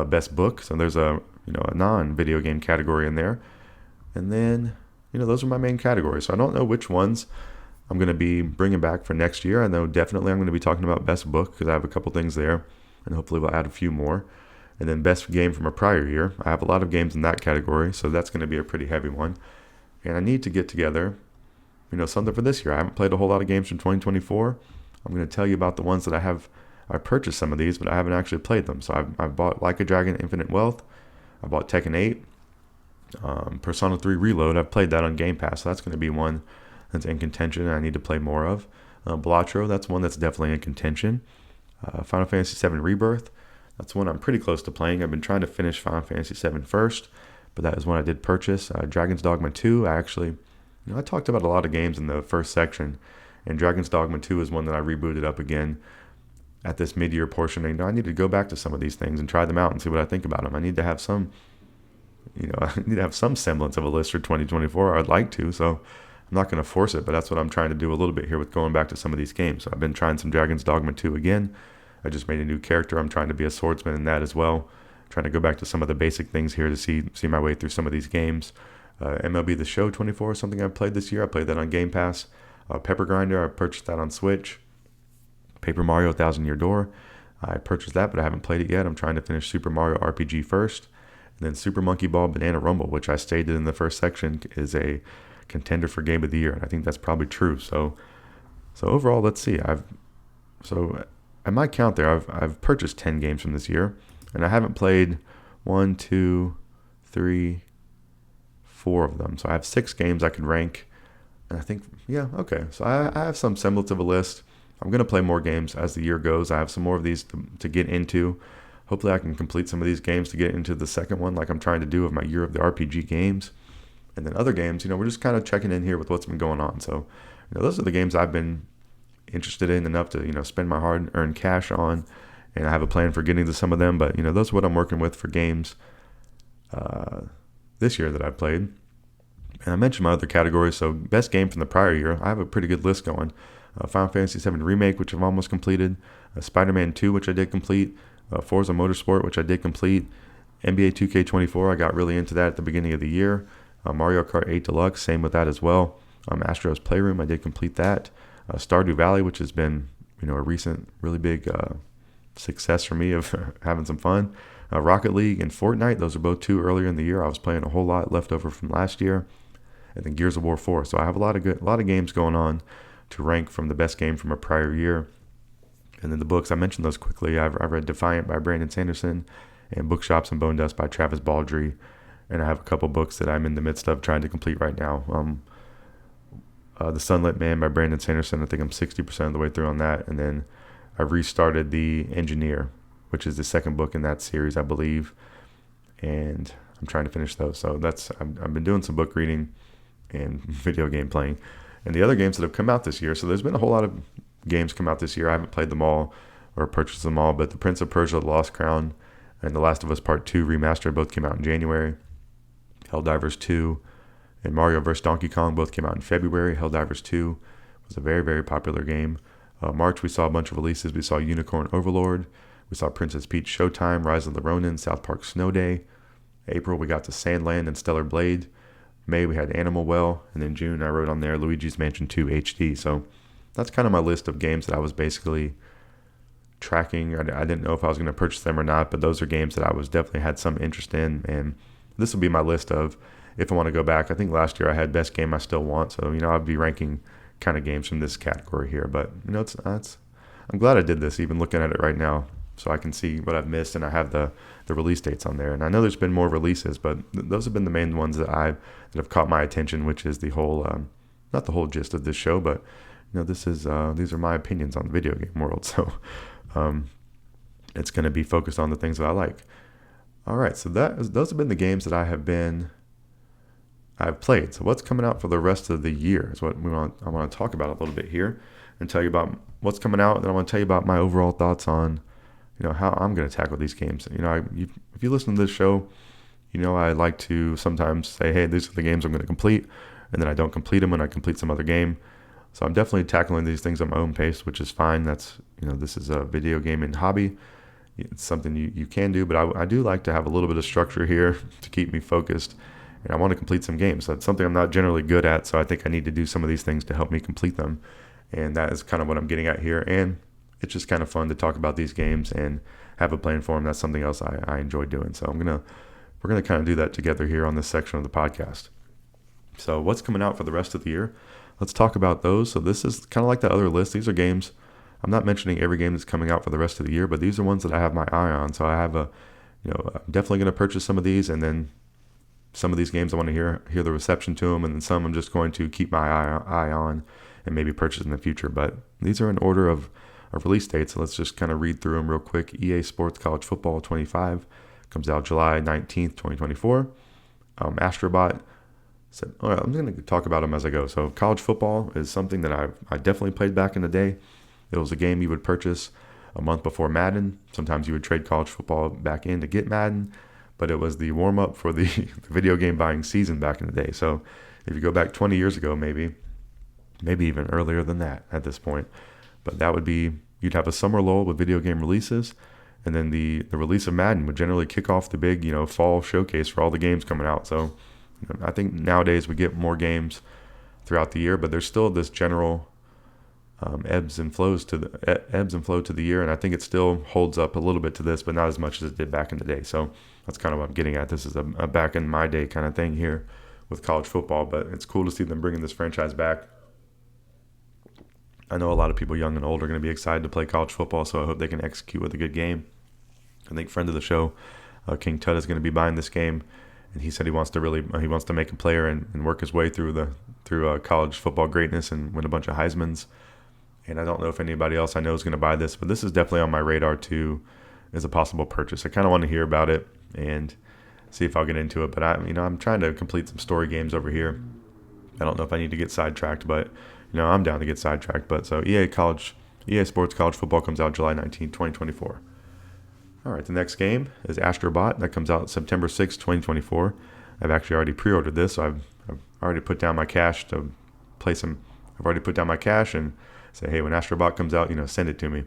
Best Book, so there's a non-video game category in there. And then those are my main categories. So I don't know which ones I'm going to be bringing back for next year. I know definitely I'm going to be talking about Best Book because I have a couple things there, and hopefully we'll add a few more. And then Best Game from a prior year. I have a lot of games in that category, so that's going to be a pretty heavy one. And I need to get together, something for this year. I haven't played a whole lot of games from 2024. I'm going to tell you about the ones that I purchased some of these, but I haven't actually played them. So I've bought Like a Dragon Infinite Wealth. I bought Tekken 8. Persona 3 Reload, I've played that on Game Pass, so that's going to be one that's in contention and I need to play more of. Blatro, that's one that's definitely in contention. Final Fantasy VII Rebirth, that's one I'm pretty close to playing. I've been trying to finish Final Fantasy VII first, but that is one I did purchase. Dragon's Dogma 2, I actually, I talked about a lot of games in the first section, and Dragon's Dogma 2 is one that I rebooted up again at this mid-year portion. And, I need to go back to some of these things and try them out and see what I think about them. I need to have some semblance of a list for 2024. I'd like to, so I'm not going to force it, but that's what I'm trying to do a little bit here with going back to some of these games. So I've been trying some Dragon's Dogma 2 again. I just made a new character. I'm trying to be a swordsman in that as well. Trying to go back to some of the basic things here to see my way through some of these games. MLB The Show 24 is something I've played this year. I played that on Game Pass. Pepper Grinder, I purchased that on Switch. Paper Mario Thousand Year Door, I purchased that, but I haven't played it yet. I'm trying to finish Super Mario RPG first. And then Super Monkey Ball Banana Rumble, which I stated in the first section is a contender for Game of the Year, and I think that's probably true. So overall, let's see. So at my count there, I've purchased 10 games from this year, and I haven't played 1, 2, 3, 4 of them. So I have 6 games I can rank And I think, yeah, okay. So I have some semblance of a list. I'm going to play more games as the year goes. I have some more of these to get into. Hopefully I can complete some of these games to get into the second one like I'm trying to do with my year of the RPG games. And then other games, we're just kind of checking in here with what's been going on. So, those are the games I've been interested in enough to, spend my hard-earned cash on. And I have a plan for getting to some of them. But, those are what I'm working with for games this year that I've played. And I mentioned my other categories. So best game from the prior year, I have a pretty good list going. Final Fantasy VII Remake, which I've almost completed. Spider-Man 2, which I did complete. Forza Motorsport, which I did complete. NBA 2K24, I got really into that at the beginning of the year. Mario Kart 8 Deluxe, same with that as well. Astro's Playroom, I did complete that. Stardew Valley, which has been a recent really big success for me of having some fun. Rocket League and Fortnite, those are both two earlier in the year. I was playing a whole lot left over from last year. And then Gears of War 4. So I have a lot of games going on to rank from the best game from a prior year. And then the books, I mentioned those quickly. I read Defiant by Brandon Sanderson and Bookshops and Bone Dust by Travis Baldree. And I have a couple books that I'm in the midst of trying to complete right now. The Sunlit Man by Brandon Sanderson, I think I'm 60% of the way through on that. And then I restarted The Engineer, which is the second book in that series, I believe. And I'm trying to finish those. So I've been doing some book reading and video game playing. And the other games that have come out this year, so there's been a whole lot of games come out this year. I haven't played them all or purchased them all, but The Prince of Persia, The Lost Crown, and The Last of Us Part 2 Remastered both came out in January. Helldivers 2 and Mario vs. Donkey Kong both came out in February. Helldivers 2 was a very, very popular game. March, we saw a bunch of releases. We saw Unicorn Overlord. We saw Princess Peach Showtime, Rise of the Ronin, South Park Snow Day. April, we got to Sandland and Stellar Blade. May, we had Animal Well. And then June, I wrote on there Luigi's Mansion 2 HD. So that's kind of my list of games that I was basically tracking. I didn't know if I was going to purchase them or not, but those are games that I was definitely had some interest in. And this will be my list of if I want to go back. I think last year I had best game I still want. So, I'd be ranking kind of games from this category here. But, I'm glad I did this, even looking at it right now, so I can see what I've missed, and I have the release dates on there. And I know there's been more releases, but those have been the main ones that have caught my attention, which is the whole, not the whole gist of this show, but these are my opinions on the video game world. So it's going to be focused on the things that I like. All right, so those have been the games that I've played. So what's coming out for the rest of the year is what I want to talk about a little bit here and tell you about what's coming out. And then I want to tell you about my overall thoughts on how I'm going to tackle these games. If you listen to this show, I like to sometimes say, hey, these are the games I'm going to complete, and then I don't complete them when I complete some other game. So I'm definitely tackling these things at my own pace, which is fine. That's, this is a video gaming hobby. It's something you can do, but I do like to have a little bit of structure here to keep me focused. And I want to complete some games. That's something I'm not generally good at, so I think I need to do some of these things to help me complete them. And that is kind of what I'm getting at here. And it's just kind of fun to talk about these games and have a plan for them. That's something else I enjoy doing. So we're gonna kind of do that together here on this section of the podcast. So what's coming out for the rest of the year? Let's talk about those. So this is kind of like the other list. These are games. I'm not mentioning every game that's coming out for the rest of the year, but these are ones that I have my eye on. So I have I'm definitely going to purchase some of these, and then some of these games I want to hear the reception to them, and then some I'm just going to keep my eye on and maybe purchase in the future. But these are in order of release dates, so let's just kind of read through them real quick. EA Sports College Football 25 comes out July 19th, 2024. Astrobot said, all right, I'm going to talk about them as I go. So college football is something that I definitely played back in the day. It was a game you would purchase a month before Madden. Sometimes you would trade college football back in to get Madden, but it was the warm-up for the video game buying season back in the day. So if you go back 20 years ago, maybe even earlier than that at this point, but that would be, you'd have a summer lull with video game releases, and then the release of Madden would generally kick off the big, fall showcase for all the games coming out. So I think nowadays we get more games throughout the year, but there's still this general ebbs and flow to the year, and I think it still holds up a little bit to this, but not as much as it did back in the day. So that's kind of what I'm getting at. This is a back in my day kind of thing here with college football, but it's cool to see them bringing this franchise back. I know a lot of people young and old are going to be excited to play college football, so I hope they can execute with a good game. I think friend of the show, King Tut, is going to be buying this game, and he said he wants to make a player and work his way through college football greatness and win a bunch of Heismans. And I don't know if anybody else I know is going to buy this, but this is definitely on my radar too as a possible purchase. I kind of want to hear about it and see if I'll get into it. But I'm trying to complete some story games over here. I don't know if I need to get sidetracked, but I'm down to get sidetracked. But so EA Sports College Football comes out July 19, 2024. All right, the next game is Astrobot. That comes out September 6, 2024. I've actually already pre-ordered this, so I've already put down my cash to play some. I've already put down my cash and say, hey, when Astrobot comes out, send it to me.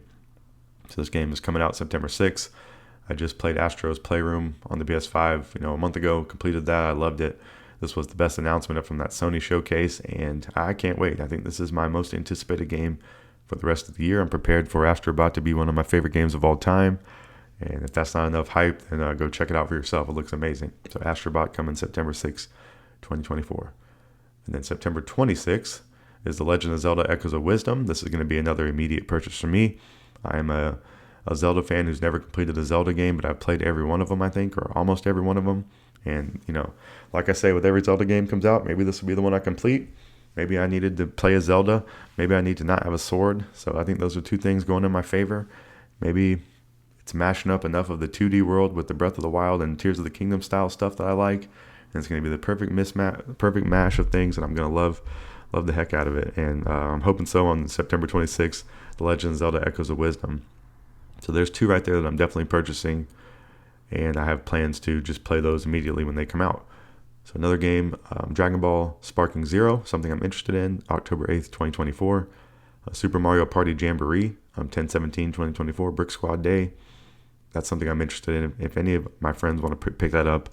So this game is coming out September 6th. I just played Astro's Playroom on the PS5, a month ago. Completed that. I loved it. This was the best announcement from that Sony showcase, and I can't wait. I think this is my most anticipated game for the rest of the year. I'm prepared for Astrobot to be one of my favorite games of all time. And if that's not enough hype, then go check it out for yourself. It looks amazing. So Astrobot coming September 6th, 2024. And then September 26th is The Legend of Zelda Echoes of Wisdom. This is going to be another immediate purchase for me. I am a Zelda fan who's never completed a Zelda game, but I've played every one of them, I think, or almost every one of them. And, like I say, with every Zelda game comes out, maybe this will be the one I complete. Maybe I needed to play a Zelda. Maybe I need to not have a sword. So I think those are two things going in my favor. Maybe it's mashing up enough of the 2D world with the Breath of the Wild and Tears of the Kingdom style stuff that I like. And it's going to be the perfect mash of things, and I'm going to love the heck out of it. And I'm hoping so on September 26th, The Legend of Zelda Echoes of Wisdom. So there's two right there that I'm definitely purchasing, and I have plans to just play those immediately when they come out. So another game, Dragon Ball Sparking Zero, something I'm interested in, October 8th, 2024. Super Mario Party Jamboree, 10/17/2024, Brick Squad Day. That's something I'm interested in. If any of my friends want to pick that up,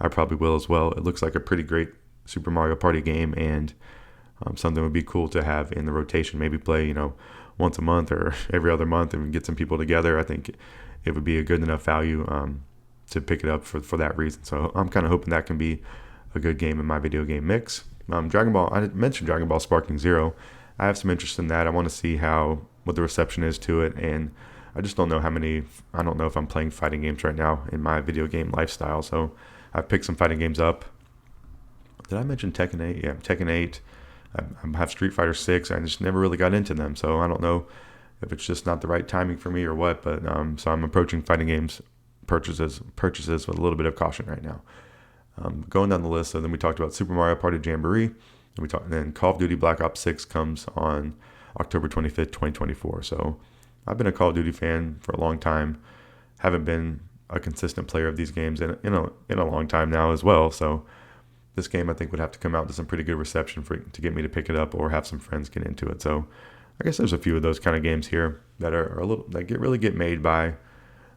I probably will as well. It looks like a pretty great Super Mario Party game, and something would be cool to have in the rotation. Maybe play, once a month or every other month and get some people together. I think it would be a good enough value to pick it up for that reason. So I'm kind of hoping that can be a good game in my video game mix. Dragon Ball, I mentioned Dragon Ball Sparking Zero. I have some interest in that. I want to see what the reception is to it, and I just don't know I don't know if I'm playing fighting games right now in my video game lifestyle. So I've picked some fighting games up. Did I mention Tekken 8? Yeah, Tekken 8. I have Street Fighter 6. I just never really got into them, so I don't know if it's just not the right timing for me or what. But so I'm approaching fighting games purchases with a little bit of caution right now. Going down the list, so then we talked about Super Mario Party Jamboree, and then Call of Duty Black Ops 6 comes on October 25th, 2024. So I've been a Call of Duty fan for a long time. Haven't been a consistent player of these games in a long time now as well. So this game I think would have to come out to some pretty good reception to get me to pick it up or have some friends get into it. So I guess there's a few of those kind of games here that are a little that really get made by,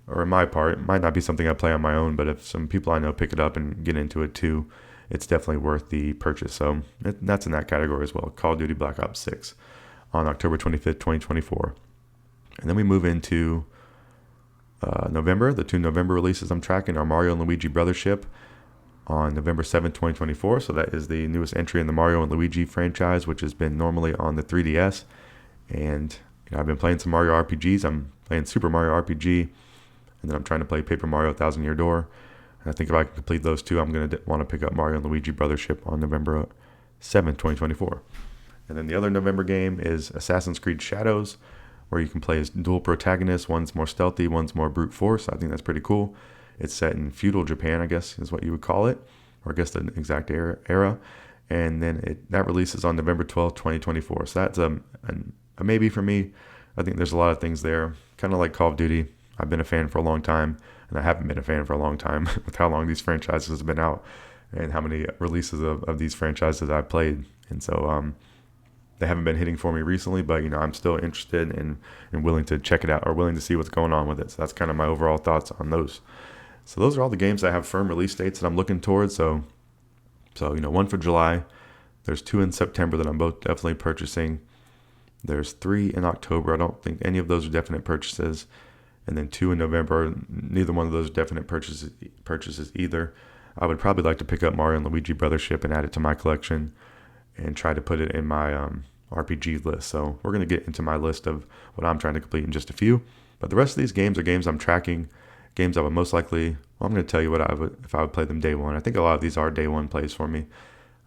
or in my part, it might not be something I play on my own, but if some people I know pick it up and get into it too, it's definitely worth the purchase. So that's in that category as well. Call of Duty Black Ops 6 on October 25th, 2024. And then we move into November. The two November releases I'm tracking are Mario and Luigi Brothership on November 7th, 2024. So that is the newest entry in the Mario and Luigi franchise, which has been normally on the 3DS. And I've been playing some Mario RPGs. I'm playing Super Mario RPG, and then I'm trying to play Paper Mario Thousand Year Door. And I think if I can complete those two, I'm going to want to pick up Mario and Luigi Brothership on November 7th, 2024. And then the other November game is Assassin's Creed Shadows, where you can play as dual protagonists. One's more stealthy, one's more brute force. I think that's pretty cool. It's set in feudal Japan, I guess is what you would call it, or I guess the exact era. And then that releases on November 12th, 2024. So that's a maybe for me. I think there's a lot of things there, kind of like Call of Duty. I've been a fan for a long time, and I haven't been a fan for a long time with how long these franchises have been out and how many releases of these franchises I've played. And so they haven't been hitting for me recently, but I'm still interested and willing to check it out, or willing to see what's going on with it. So that's kind of my overall thoughts on those. So those are all the games that have firm release dates that I'm looking towards. So one for July. There's 2 in September that I'm both definitely purchasing. There's 3 in October. I don't think any of those are definite purchases. And then 2 in November. Neither one of those are definite purchases either. I would probably like to pick up Mario and Luigi Brothership and add it to my collection and try to put it in my RPG list. So we're going to get into my list of what I'm trying to complete in just a few. But the rest of these games are games I'm tracking games I would most likely, well, I'm going to tell you what I would, if I would play them day one. I think a lot of these are day one plays for me,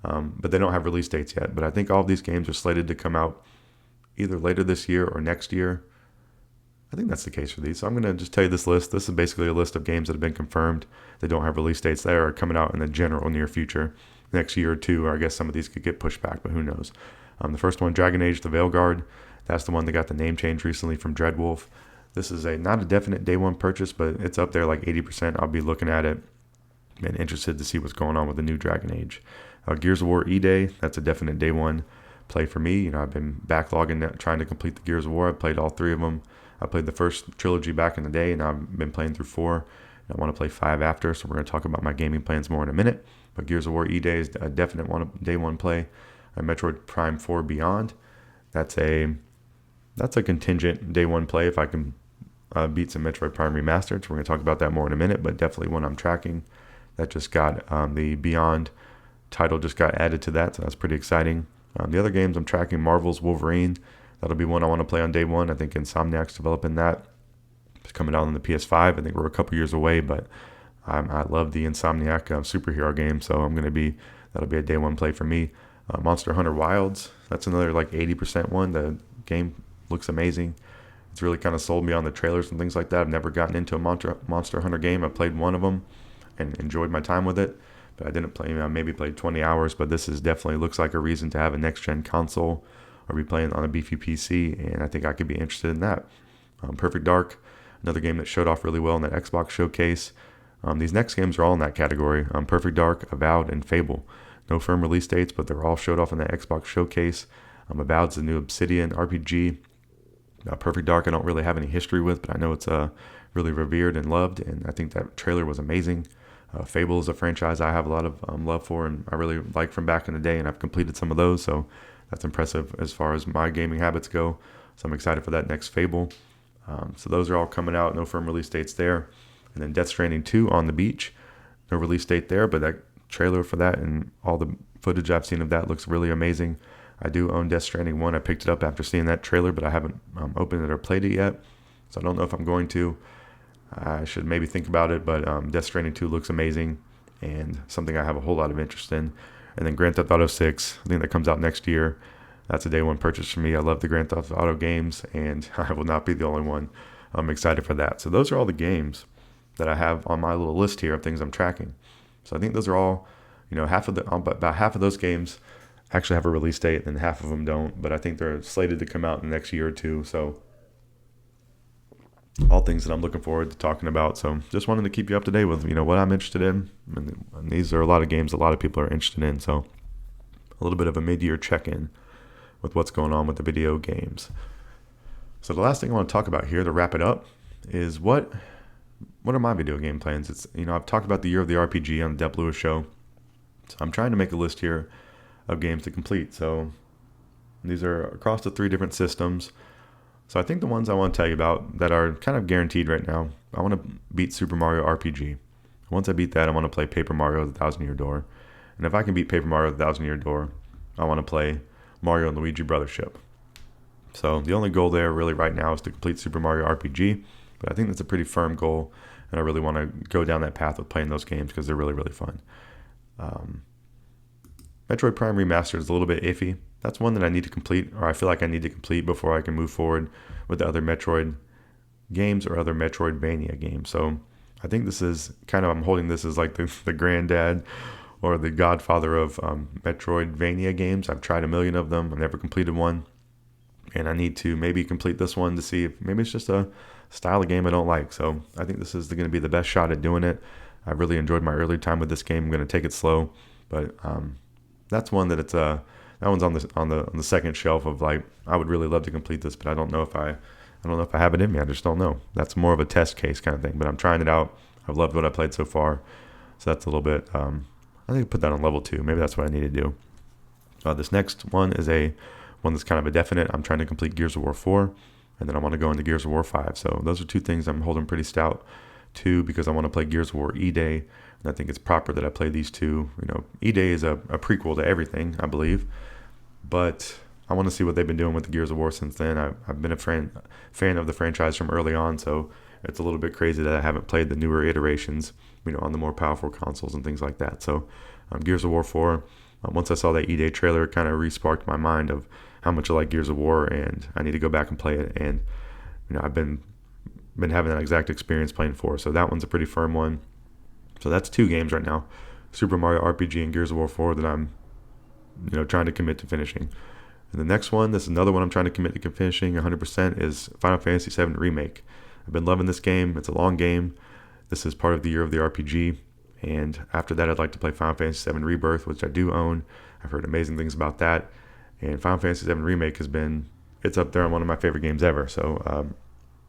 but they don't have release dates yet. But I think all of these games are slated to come out either later this year or next year. I think that's the case for these. So I'm going to just tell you this list. This is basically a list of games that have been confirmed. They don't have release dates. They are coming out in the general near future, next year or two, or I guess some of these could get pushed back, but who knows. The first one, Dragon Age The Veilguard. That's the one that got the name change recently from Dreadwolf. This is not a definite day one purchase, but it's up there like 80%. I'll be looking at it and interested to see what's going on with the new Dragon Age. Gears of War E-Day, that's a definite day one play for me. I've been backlogging, trying to complete the Gears of War. I've played all 3 of them. I played the first trilogy back in the day, and I've been playing through 4. I want to play 5 after, so we're going to talk about my gaming plans more in a minute. But Gears of War E-Day is a definite day one play. Metroid Prime 4 Beyond, that's a contingent day one play if I can beat some Metroid Prime Remastered. So we're going to talk about that more in a minute, but definitely one I'm tracking. That just got the Beyond title just got added to that, so that's pretty exciting. The other games I'm tracking, Marvel's Wolverine. That'll be one I want to play on day one. I think Insomniac's developing that. It's coming out on the PS5. I think we're a couple years away, but I love the Insomniac superhero game, so that'll be a day one play for me. Monster Hunter Wilds, that's another like 80% one. The game looks amazing. It's really kind of sold me on the trailers and things like that. I've never gotten into a Monster Hunter game. I played one of them and enjoyed my time with it, but I didn't play. I maybe played 20 hours, but this is definitely looks like a reason to have a next-gen console or be playing on a beefy PC, and I think I could be interested in that. Perfect Dark, another game that showed off really well in that Xbox showcase. These next games are all in that category. Perfect Dark, Avowed, and Fable. No firm release dates, but they're all showed off in that Xbox showcase. Avowed's the new Obsidian RPG. Perfect Dark I don't really have any history with, but I know it's really revered and loved, and I think that trailer was amazing. Fable is a franchise I have a lot of love for, and I really like from back in the day, and I've completed some of those, so that's impressive as far as my gaming habits go. So I'm excited for that next Fable. So those are all coming out, no firm release dates there. And then Death Stranding 2 on the beach, no release date there, but that trailer for that and all the footage I've seen of that looks really amazing. I do own Death Stranding 1. I picked it up after seeing that trailer, but I haven't opened it or played it yet. So I don't know if I'm going to. I should maybe think about it, but Death Stranding 2 looks amazing and something I have a whole lot of interest in. And then Grand Theft Auto 6, I think that comes out next year. That's a day one purchase for me. I love the Grand Theft Auto games, and I will not be the only one. I'm excited for that. So those are all the games that I have on my little list here of things I'm tracking. So I think those are all, about half of those games actually have a release date, and half of them don't. But I think they're slated to come out in the next year or two. So all things that I'm looking forward to talking about. So just wanted to keep you up to date with, what I'm interested in. And these are a lot of games a lot of people are interested in. So a little bit of a mid-year check-in with what's going on with the video games. So the last thing I want to talk about here to wrap it up is what are my video game plans? It's, I've talked about the year of the RPG on the Dep Lewis Show. So I'm trying to make a list here of games to complete. So these are across the 3 different systems. So I think the ones I want to tell you about that are kind of guaranteed right now, I want to beat Super Mario RPG. Once I beat that, I want to play Paper Mario: The Thousand Year Door. And if I can beat Paper Mario: The Thousand Year Door, I want to play Mario and Luigi Brothership. So the only goal there really right now is to complete Super Mario RPG, but I think that's a pretty firm goal, and I really want to go down that path with playing those games because they're really, really fun. Metroid Prime Remastered is a little bit iffy. That's one that I need to complete, or I feel like I need to complete before I can move forward with the other Metroid games or other Metroidvania games. So I think this is I'm holding this as like the granddad or the godfather of Metroidvania games. I've tried a million of them. I've never completed one. And I need to maybe complete this one to see if maybe it's just a style of game I don't like. So I think this is going to be the best shot at doing it. I really enjoyed my early time with this game. I'm going to take it slow. But that's one that that one's on the second shelf of like, I would really love to complete this, but I don't know if I have it in me. I just don't know. That's more of a test case kind of thing, but I'm trying it out. I've loved what I played so far. So that's a little bit, I think I put that on level 2. Maybe that's what I need to do. This next one is one that's kind of a definite. I'm trying to complete Gears of War 4, and then I want to go into Gears of War 5. So those are 2 things I'm holding pretty stout to because I want to play Gears of War E-Day, and I think it's proper that I play these 2. E-Day is a prequel to everything, I believe, but I want to see what they've been doing with the Gears of War since then. I've been a fan of the franchise from early on, so it's a little bit crazy that I haven't played the newer iterations, on the more powerful consoles and things like that. So Gears of War 4, once I saw that E-Day trailer, it kind of re-sparked my mind of how much I like Gears of War, and I need to go back and play it. And I've been having that exact experience playing 4, so that one's a pretty firm one. So that's 2 games right now, Super Mario RPG and Gears of War 4, that I'm trying to commit to finishing. And the next one, this is another one I'm trying to commit to finishing 100%, is Final Fantasy VII Remake. I've been loving this game. It's a long game. This is part of the year of the RPG. And after that, I'd like to play Final Fantasy VII Rebirth, which I do own. I've heard amazing things about that. And Final Fantasy VII Remake it's up there on one of my favorite games ever. So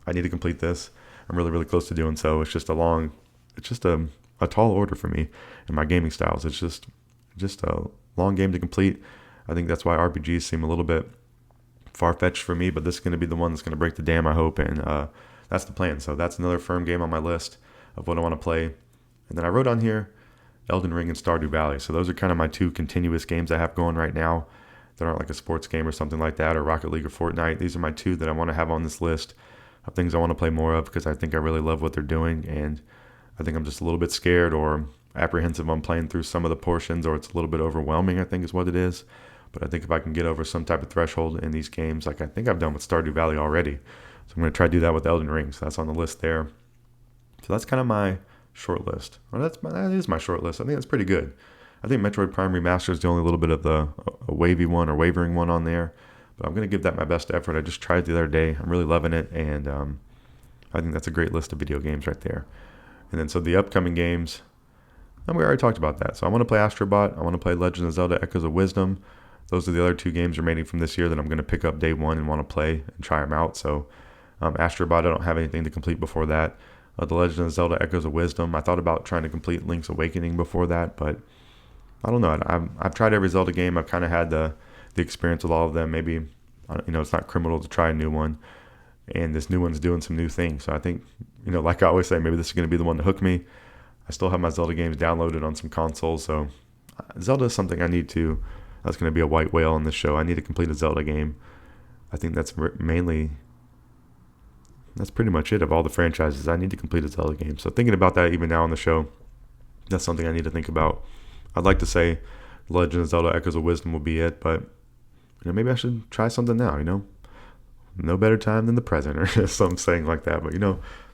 I need to complete this. I'm really, really close to doing so. It's just a tall order for me and my gaming styles. It's just a long game to complete. I think that's why RPGs seem a little bit far-fetched for me, but this is going to be the one that's going to break the dam, I hope, and that's the plan. So that's another firm game on my list of what I want to play. And then I wrote on here Elden Ring and Stardew Valley. So those are kind of my 2 continuous games I have going right now that aren't like a sports game or something like that, or Rocket League or Fortnite. These are my 2 that I want to have on this list of things I want to play more of, because I think I really love what they're doing, and I think I'm just a little bit scared or apprehensive on playing through some of the portions, or it's a little bit overwhelming, I think is what it is. But I think if I can get over some type of threshold in these games, like I think I've done with Stardew Valley already, so I'm going to try to do that with Elden Ring. So that's on the list there. So that's kind of my short list. Well, that is my short list. I think that's pretty good. I think Metroid Prime Remaster is the only little bit of a wavy one or wavering one on there, but I'm going to give that my best effort. I just tried it the other day. I'm really loving it, and I think that's a great list of video games right there. And then so the upcoming games, and we already talked about that. So I want to play Astrobot. I want to play Legend of Zelda Echoes of Wisdom. Those are the other 2 games remaining from this year that I'm going to pick up day one and want to play and try them out. So Astrobot, I don't have anything to complete before that. The Legend of Zelda Echoes of Wisdom, I thought about trying to complete Link's Awakening before that, but I don't know. I've tried every Zelda game. I've kind of had the experience with all of them. Maybe, it's not criminal to try a new one. And this new one's doing some new things. So I think, like I always say, maybe this is going to be the one to hook me. I still have my Zelda games downloaded on some consoles. So Zelda is something that's going to be a white whale on this show. I need to complete a Zelda game. I think that's pretty much it of all the franchises. I need to complete a Zelda game. So thinking about that even now on the show, that's something I need to think about. I'd like to say Legend of Zelda Echoes of Wisdom will be it, but maybe I should try something now, No better time than the present, or some saying like that. But,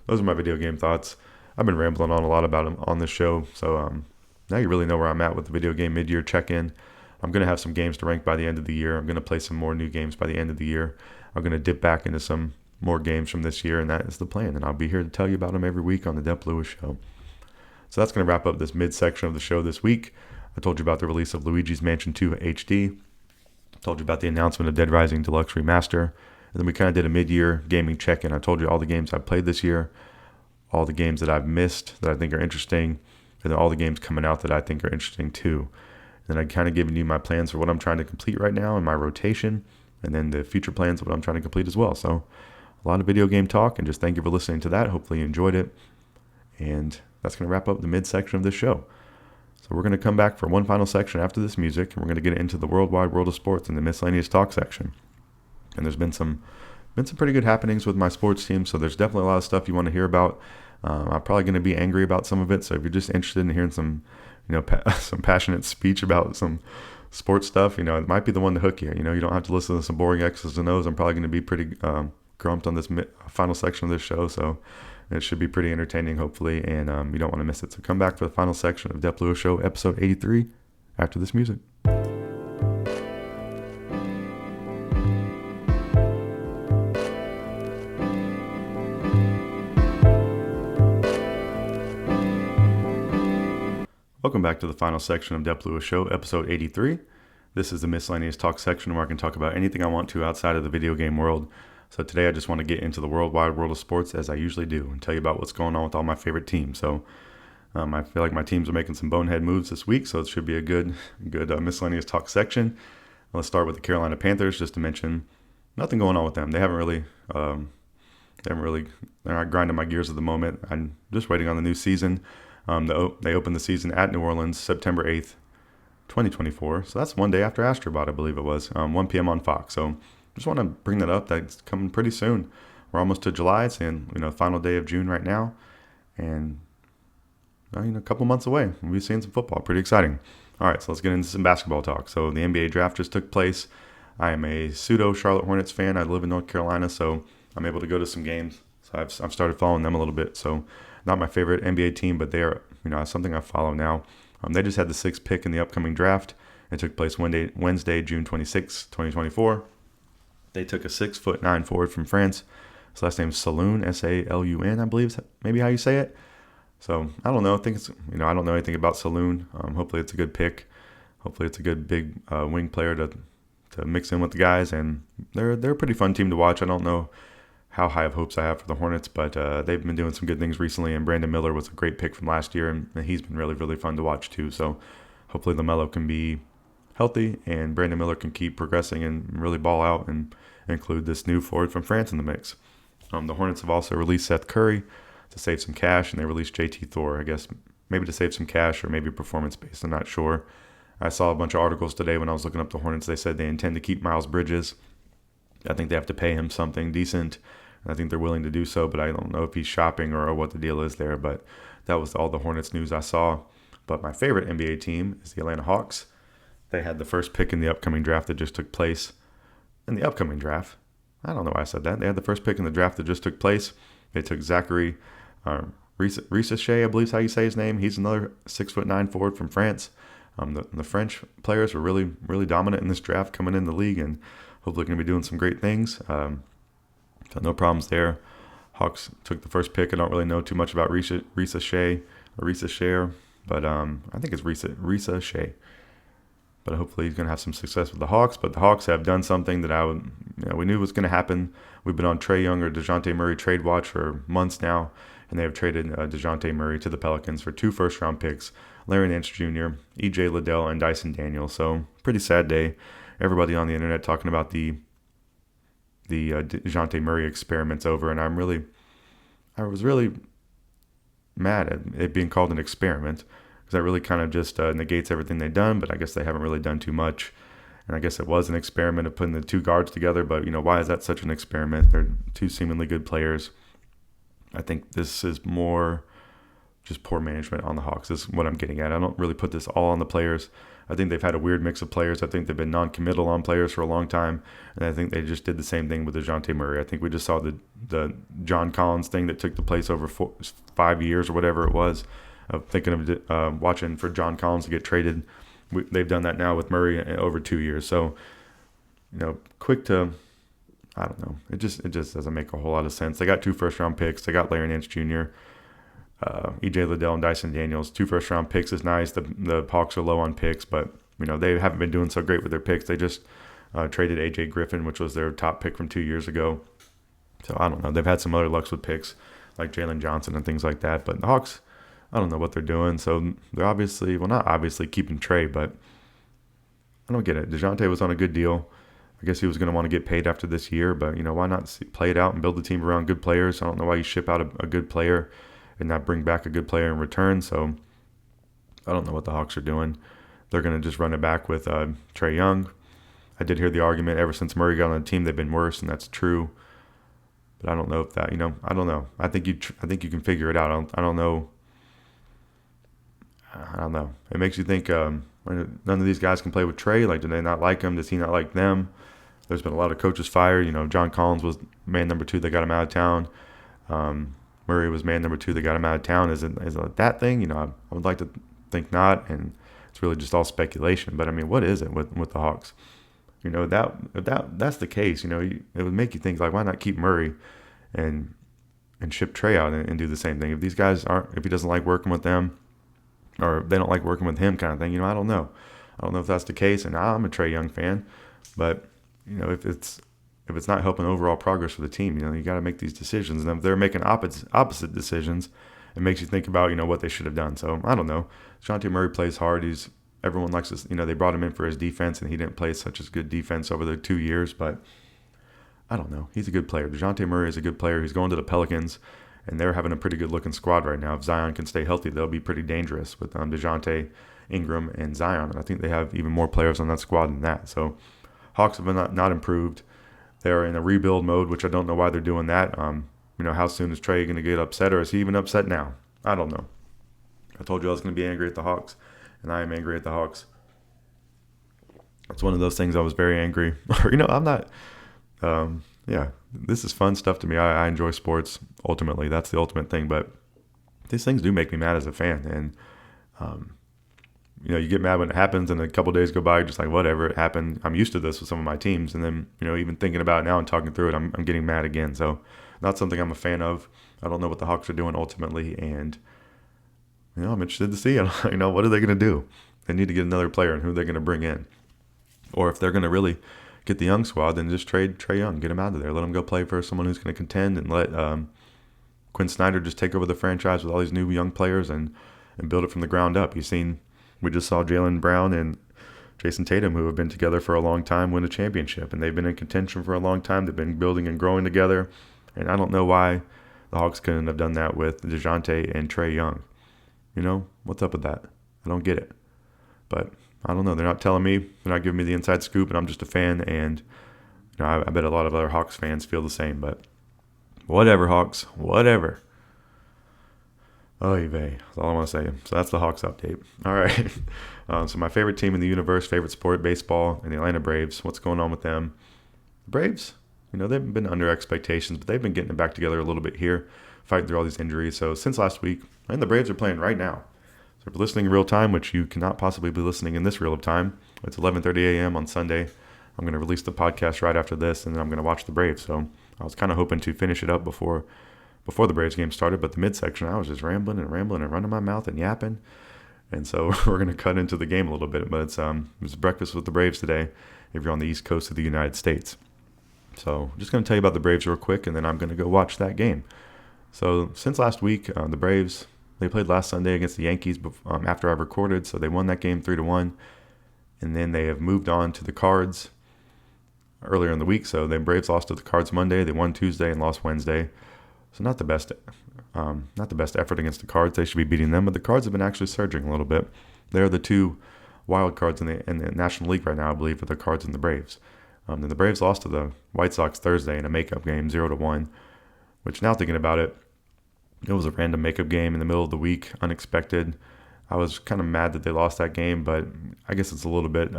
those are my video game thoughts. I've been rambling on a lot about them on this show, so now you really know where I'm at with the video game mid-year check-in. I'm going to have some games to rank by the end of the year. I'm going to play some more new games by the end of the year. I'm going to dip back into some more games from this year, and that is the plan. And I'll be here to tell you about them every week on the Dep Lewis Show. So that's going to wrap up this mid-section of the show this week. I told you about the release of Luigi's Mansion 2 HD. I told you about the announcement of Dead Rising Deluxe Remaster. And then we kind of did a mid-year gaming check-in. I told you all the games I've played this year, all the games that I've missed that I think are interesting, and then all the games coming out that I think are interesting too. And then I've kind of given you my plans for what I'm trying to complete right now in my rotation, and then the future plans of what I'm trying to complete as well. So a lot of video game talk, and just thank you for listening to that. Hopefully you enjoyed it. And that's going to wrap up the mid-section of this show. So we're going to come back for one final section after this music, and we're going to get into the worldwide world of sports in the miscellaneous talk section. And there's been some pretty good happenings with my sports team, so there's definitely a lot of stuff you want to hear about. I'm probably going to be angry about some of it, so if you're just interested in hearing some, some passionate speech about some sports stuff, it might be the one to hook you. You don't have to listen to some boring X's and O's. I'm probably going to be pretty grumped on this final section of this show, so it should be pretty entertaining, hopefully, and you don't want to miss it. So come back for the final section of Dep Lewis Show, episode 83, after this music. Welcome back to the final section of Dep Lewis Show, episode 83. This is the miscellaneous talk section where I can talk about anything I want to outside of the video game world. So today I just want to get into the worldwide world of sports as I usually do and tell you about what's going on with all my favorite teams. So I feel like my teams are making some bonehead moves this week, so it should be a good miscellaneous talk section. Let's start with the Carolina Panthers, just to mention nothing going on with them. They're not grinding my gears at the moment. I'm just waiting on the new season. They opened the season at New Orleans, September 8th, 2024. So that's one day after Astrobot, I believe it was, 1 p.m. on Fox. So just want to bring that up. That's coming pretty soon. we're almost to July. It's in, final day of June right now. And, a couple months away. We'll be seeing some football. Pretty exciting. All right, so let's get into some basketball talk. So the NBA draft just took place. I am a pseudo Charlotte Hornets fan. I live in North Carolina, so I'm able to go to some games. So I've started following them a little bit. So not my favorite NBA team, but they are, something I follow now. They just had the 6th pick in the upcoming draft. It took place Wednesday, June 26, 2024. They took a 6'9" forward from France. His last name is Saloon, Salun, I believe is maybe how you say it. So I don't know. I think it's, I don't know anything about Saloon. Hopefully it's a good pick. Hopefully it's a good big wing player to mix in with the guys. And they're a pretty fun team to watch. I don't know how high of hopes I have for the Hornets, but they've been doing some good things recently. And Brandon Miller was a great pick from last year, and he's been really, really fun to watch too. So hopefully LaMelo can be healthy and Brandon Miller can keep progressing and really ball out and include this new forward from France in the mix. The Hornets have also released Seth Curry to save some cash, and they released JT Thor, I guess maybe to save some cash or maybe performance-based. I'm not sure. I saw a bunch of articles today when I was looking up the Hornets. They said they intend to keep Miles Bridges. I think they have to pay him something decent. I think they're willing to do so, but I don't know if he's shopping or what the deal is there. But that was all the Hornets news I saw. But my favorite NBA team is the Atlanta Hawks. They had the first pick in the upcoming draft that just took place. In the upcoming draft? I don't know why I said that. They had the first pick in the draft that just took place. They took Zachary Risacher, I believe is how you say his name. He's another 6'9" forward from France. The French players were really, really dominant in this draft coming in the league, and hopefully going to be doing some great things. So no problems there. Hawks took the first pick. I don't really know too much about Risacher, but I think it's Risacher. But hopefully he's going to have some success with the Hawks. But the Hawks have done something that we knew was going to happen. We've been on Trae Young or DeJounte Murray trade watch for months now, and they have traded DeJounte Murray to the Pelicans for 2 first-round picks, Larry Nance Jr., E.J. Liddell, and Dyson Daniels. So pretty sad day. Everybody on the internet talking about the DeJounte Murray experiment's over, and I was really mad at it being called an experiment, because that really kind of just negates everything they've done, but I guess they haven't really done too much. And I guess it was an experiment of putting the 2 guards together, but, why is that such an experiment? They're 2 seemingly good players. I think this is more just poor management on the Hawks is what I'm getting at. I don't really put this all on the players. I think they've had a weird mix of players. I think they've been non-committal on players for a long time, and I think they just did the same thing with DeJounte Murray. I think we just saw the John Collins thing that took the place over 5 years or whatever it was, of thinking of watching for John Collins to get traded. They've done that now with Murray over 2 years. So, quick to, I don't know. It just doesn't make a whole lot of sense. They got 2 first-round picks. They got Larry Nance Jr., E.J. Liddell, and Dyson Daniels. 2 first-round picks is nice. The Hawks are low on picks, but, they haven't been doing so great with their picks. They just traded A.J. Griffin, which was their top pick from 2 years ago. So, I don't know. They've had some other lucks with picks, like Jalen Johnson and things like that. But the Hawks, I don't know what they're doing. So they're not obviously keeping Trae, but I don't get it. DeJounte was on a good deal. I guess he was going to want to get paid after this year, but, why not play it out and build the team around good players? I don't know why you ship out a good player and not bring back a good player in return. So I don't know what the Hawks are doing. They're going to just run it back with Trae Young. I did hear the argument ever since Murray got on the team, they've been worse, and that's true. But I don't know if that, I don't know. I think you can figure it out. I don't know. It makes you think none of these guys can play with Trae. Like, do they not like him? Does he not like them? There's been a lot of coaches fired. John Collins was man number 2. They got him out of town. Murray was man number 2. They got him out of town. Is it that thing? I would like to think not, and it's really just all speculation. But, what is it with the Hawks? If that's the case, it would make you think, like, why not keep Murray and ship Trae out and do the same thing? If these guys if he doesn't like working with them, or they don't like working with him, kind of thing. I don't know. I don't know if that's the case, and I'm a Trae Young fan, but if it's not helping overall progress for the team, you got to make these decisions. And if they're making opposite decisions, it makes you think about what they should have done. So I don't know. DeJounte Murray plays hard. Everyone likes this. They brought him in for his defense, and he didn't play such as good defense over the 2 years. But I don't know. He's a good player. DeJounte Murray is a good player. He's going to the Pelicans. And they're having a pretty good-looking squad right now. If Zion can stay healthy, they'll be pretty dangerous with DeJounte, Ingram, and Zion. And I think they have even more players on that squad than that. So Hawks have not improved. They're in a rebuild mode, which I don't know why they're doing that. How soon is Trey going to get upset, or is he even upset now? I don't know. I told you I was going to be angry at the Hawks, and I am angry at the Hawks. It's one of those things I was very angry. I'm not. This is fun stuff to me. I enjoy sports. Ultimately, that's the ultimate thing. But these things do make me mad as a fan, and you get mad when it happens, and a couple days go by, you're just like, whatever, it happened. I'm used to this with some of my teams, and then even thinking about it now and talking through it, I'm getting mad again. So, not something I'm a fan of. I don't know what the Hawks are doing ultimately, and I'm interested to see it. What are they going to do? They need to get another player, and who they're going to bring in, or if they're going to really get the young squad, then just trade Trae Young, get him out of there, let him go play for someone who's going to contend, and let Quinn Snyder just take over the franchise with all these new young players and build it from the ground up. We just saw Jaylen Brown and Jason Tatum, who have been together for a long time, win a championship, and they've been in contention for a long time. They've been building and growing together, and I don't know why the Hawks couldn't have done that with DeJounte and Trae Young. What's up with that? I don't get it. But I don't know. They're not telling me. They're not giving me the inside scoop, and I'm just a fan, and I bet a lot of other Hawks fans feel the same. But whatever, Hawks. Whatever. Oy vey. That's all I want to say. So that's the Hawks update. All right. So my favorite team in the universe, favorite sport, baseball, and the Atlanta Braves. What's going on with them? The Braves, they've been under expectations, but they've been getting it back together a little bit here, fighting through all these injuries. So since last week, and the Braves are playing right now. So if you're listening in real time, which you cannot possibly be listening in this real time, it's 11:30 a.m. on Sunday. I'm going to release the podcast right after this, and then I'm going to watch the Braves. So I was kind of hoping to finish it up before the Braves game started, but the midsection, I was just rambling and running my mouth and yapping. And so we're going to cut into the game a little bit, but it's breakfast with the Braves today if you're on the East Coast of the United States. So I'm just going to tell you about the Braves real quick, and then I'm going to go watch that game. So since last week, the Braves, they played last Sunday against the Yankees after I recorded, so they won that game 3-1. And then they have moved on to the Cards earlier in the week. So the Braves lost to the Cards Monday, they won Tuesday and lost Wednesday. So not the best effort against the Cards. They should be beating them, but the Cards have been actually surging a little bit. They're the two wild cards in the National League right now, I believe, for the Cards and the Braves. Then the Braves lost to the White Sox Thursday in a makeup game, 0-1. Which now thinking about it, it was a random makeup game in the middle of the week, unexpected. I was kind of mad that they lost that game, but I guess it's a little bit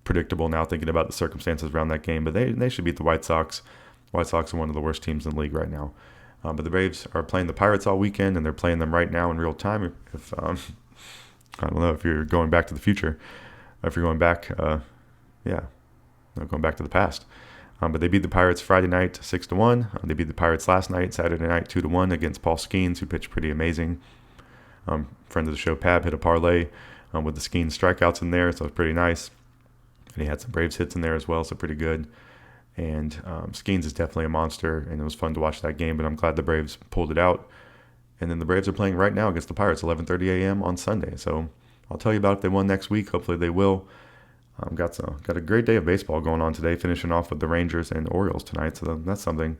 predictable now thinking about the circumstances around that game. But they should beat the White Sox. White Sox are one of the worst teams in the league right now. But the Braves are playing the Pirates all weekend, and they're playing them right now in real time. If I don't know if you're going back to the future, if you're going back, going back to the past. But they beat the Pirates Friday night 6-1. They beat the Pirates last night, Saturday night 2-1 against Paul Skeens, who pitched pretty amazing. Friend of the show, Pab, hit a parlay with the Skeens strikeouts in there, so it's pretty nice. And he had some Braves hits in there as well, so pretty good. And Skeens is definitely a monster, and it was fun to watch that game, but I'm glad the Braves pulled it out. And then the Braves are playing right now against the Pirates, 11:30 a.m. on Sunday. So I'll tell you about if they won next week. Hopefully they will. Got a great day of baseball going on today, finishing off with the Rangers and Orioles tonight. So that's something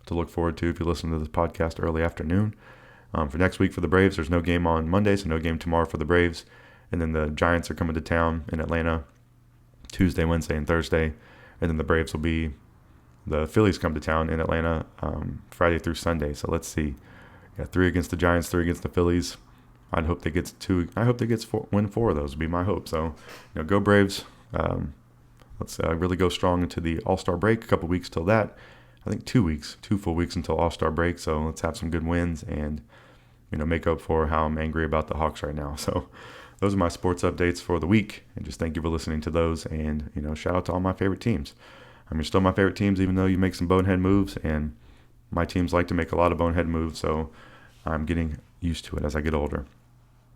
to look forward to if you listen to this podcast early afternoon. For next week for the Braves, there's no game on Monday, so no game tomorrow for the Braves. And then the Giants are coming to town in Atlanta Tuesday, Wednesday, and Thursday. And then the Phillies come to town in Atlanta Friday through Sunday. So let's see. Yeah, 3 against the Giants, 3 against the Phillies. I hope they get win 4 of those would be my hope. So, go Braves. Let's really go strong into the All-Star break. A couple weeks till that. I think 2 full weeks until All-Star break. So let's have some good wins and, make up for how I'm angry about the Hawks right now. So those are my sports updates for the week. And just thank you for listening to those. And, shout out to all my favorite teams. You're still my favorite teams, even though you make some bonehead moves. And my teams like to make a lot of bonehead moves. So I'm getting used to it as I get older.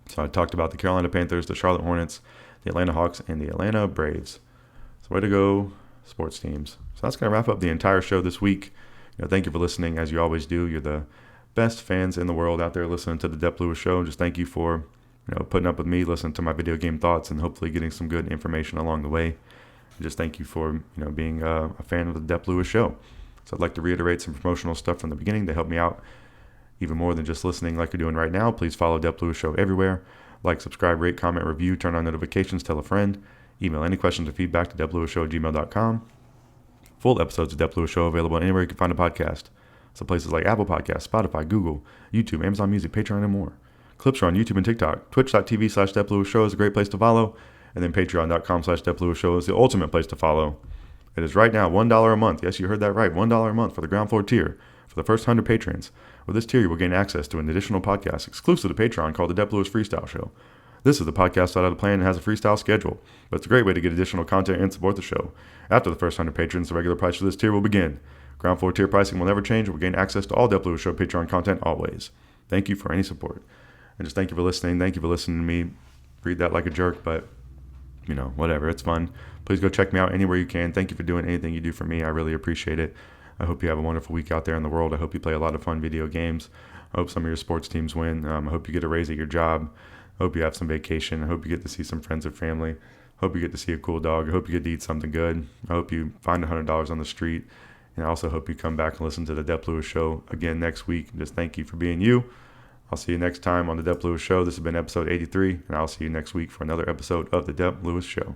So I talked about the Carolina Panthers, the Charlotte Hornets, the Atlanta Hawks, and the Atlanta Braves. So way to go, sports teams. So that's going to wrap up the entire show this week. Thank you for listening, as you always do. You're the best fans in the world out there listening to the Dep Lewis Show. Just thank you for putting up with me, listening to my video game thoughts, and hopefully getting some good information along the way. And just thank you for being a fan of the Dep Lewis Show. So I'd like to reiterate some promotional stuff from the beginning to help me out even more than just listening like you're doing right now. Please follow Dep Lewis Show everywhere. Like, subscribe, rate, comment, review, turn on notifications, tell a friend. Email any questions or feedback to DepLewisShow@gmail.com. Full episodes of Dep Lewis Show available anywhere you can find a podcast. So places like Apple Podcasts, Spotify, Google, YouTube, Amazon Music, Patreon, and more. Clips are on YouTube and TikTok. Twitch.tv/DepLewisShow is a great place to follow. And then Patreon.com/DepLewisShow is the ultimate place to follow. It is right now $1 a month. Yes, you heard that right. $1 a month for the ground floor tier for the first 100 patrons. With this tier, you will gain access to an additional podcast exclusive to Patreon called the Dep Lewis Freestyle Show. This is the podcast out of the plan and has a freestyle schedule, but it's a great way to get additional content and support the show. After the first 100 patrons, the regular price for this tier will begin. Ground floor tier pricing will never change and will gain access to all Dep Lewis Show Patreon content always. Thank you for any support. And just thank you for listening. Thank you for listening to me read that like a jerk, but whatever. It's fun. Please go check me out anywhere you can. Thank you for doing anything you do for me. I really appreciate it. I hope you have a wonderful week out there in the world. I hope you play a lot of fun video games. I hope some of your sports teams win. I hope you get a raise at your job. I hope you have some vacation. I hope you get to see some friends or family. I hope you get to see a cool dog. I hope you get to eat something good. I hope you find $100 on the street. And I also hope you come back and listen to the Dep Lewis Show again next week. Just thank you for being you. I'll see you next time on the Dep Lewis Show. This has been episode 83, and I'll see you next week for another episode of the Dep Lewis Show.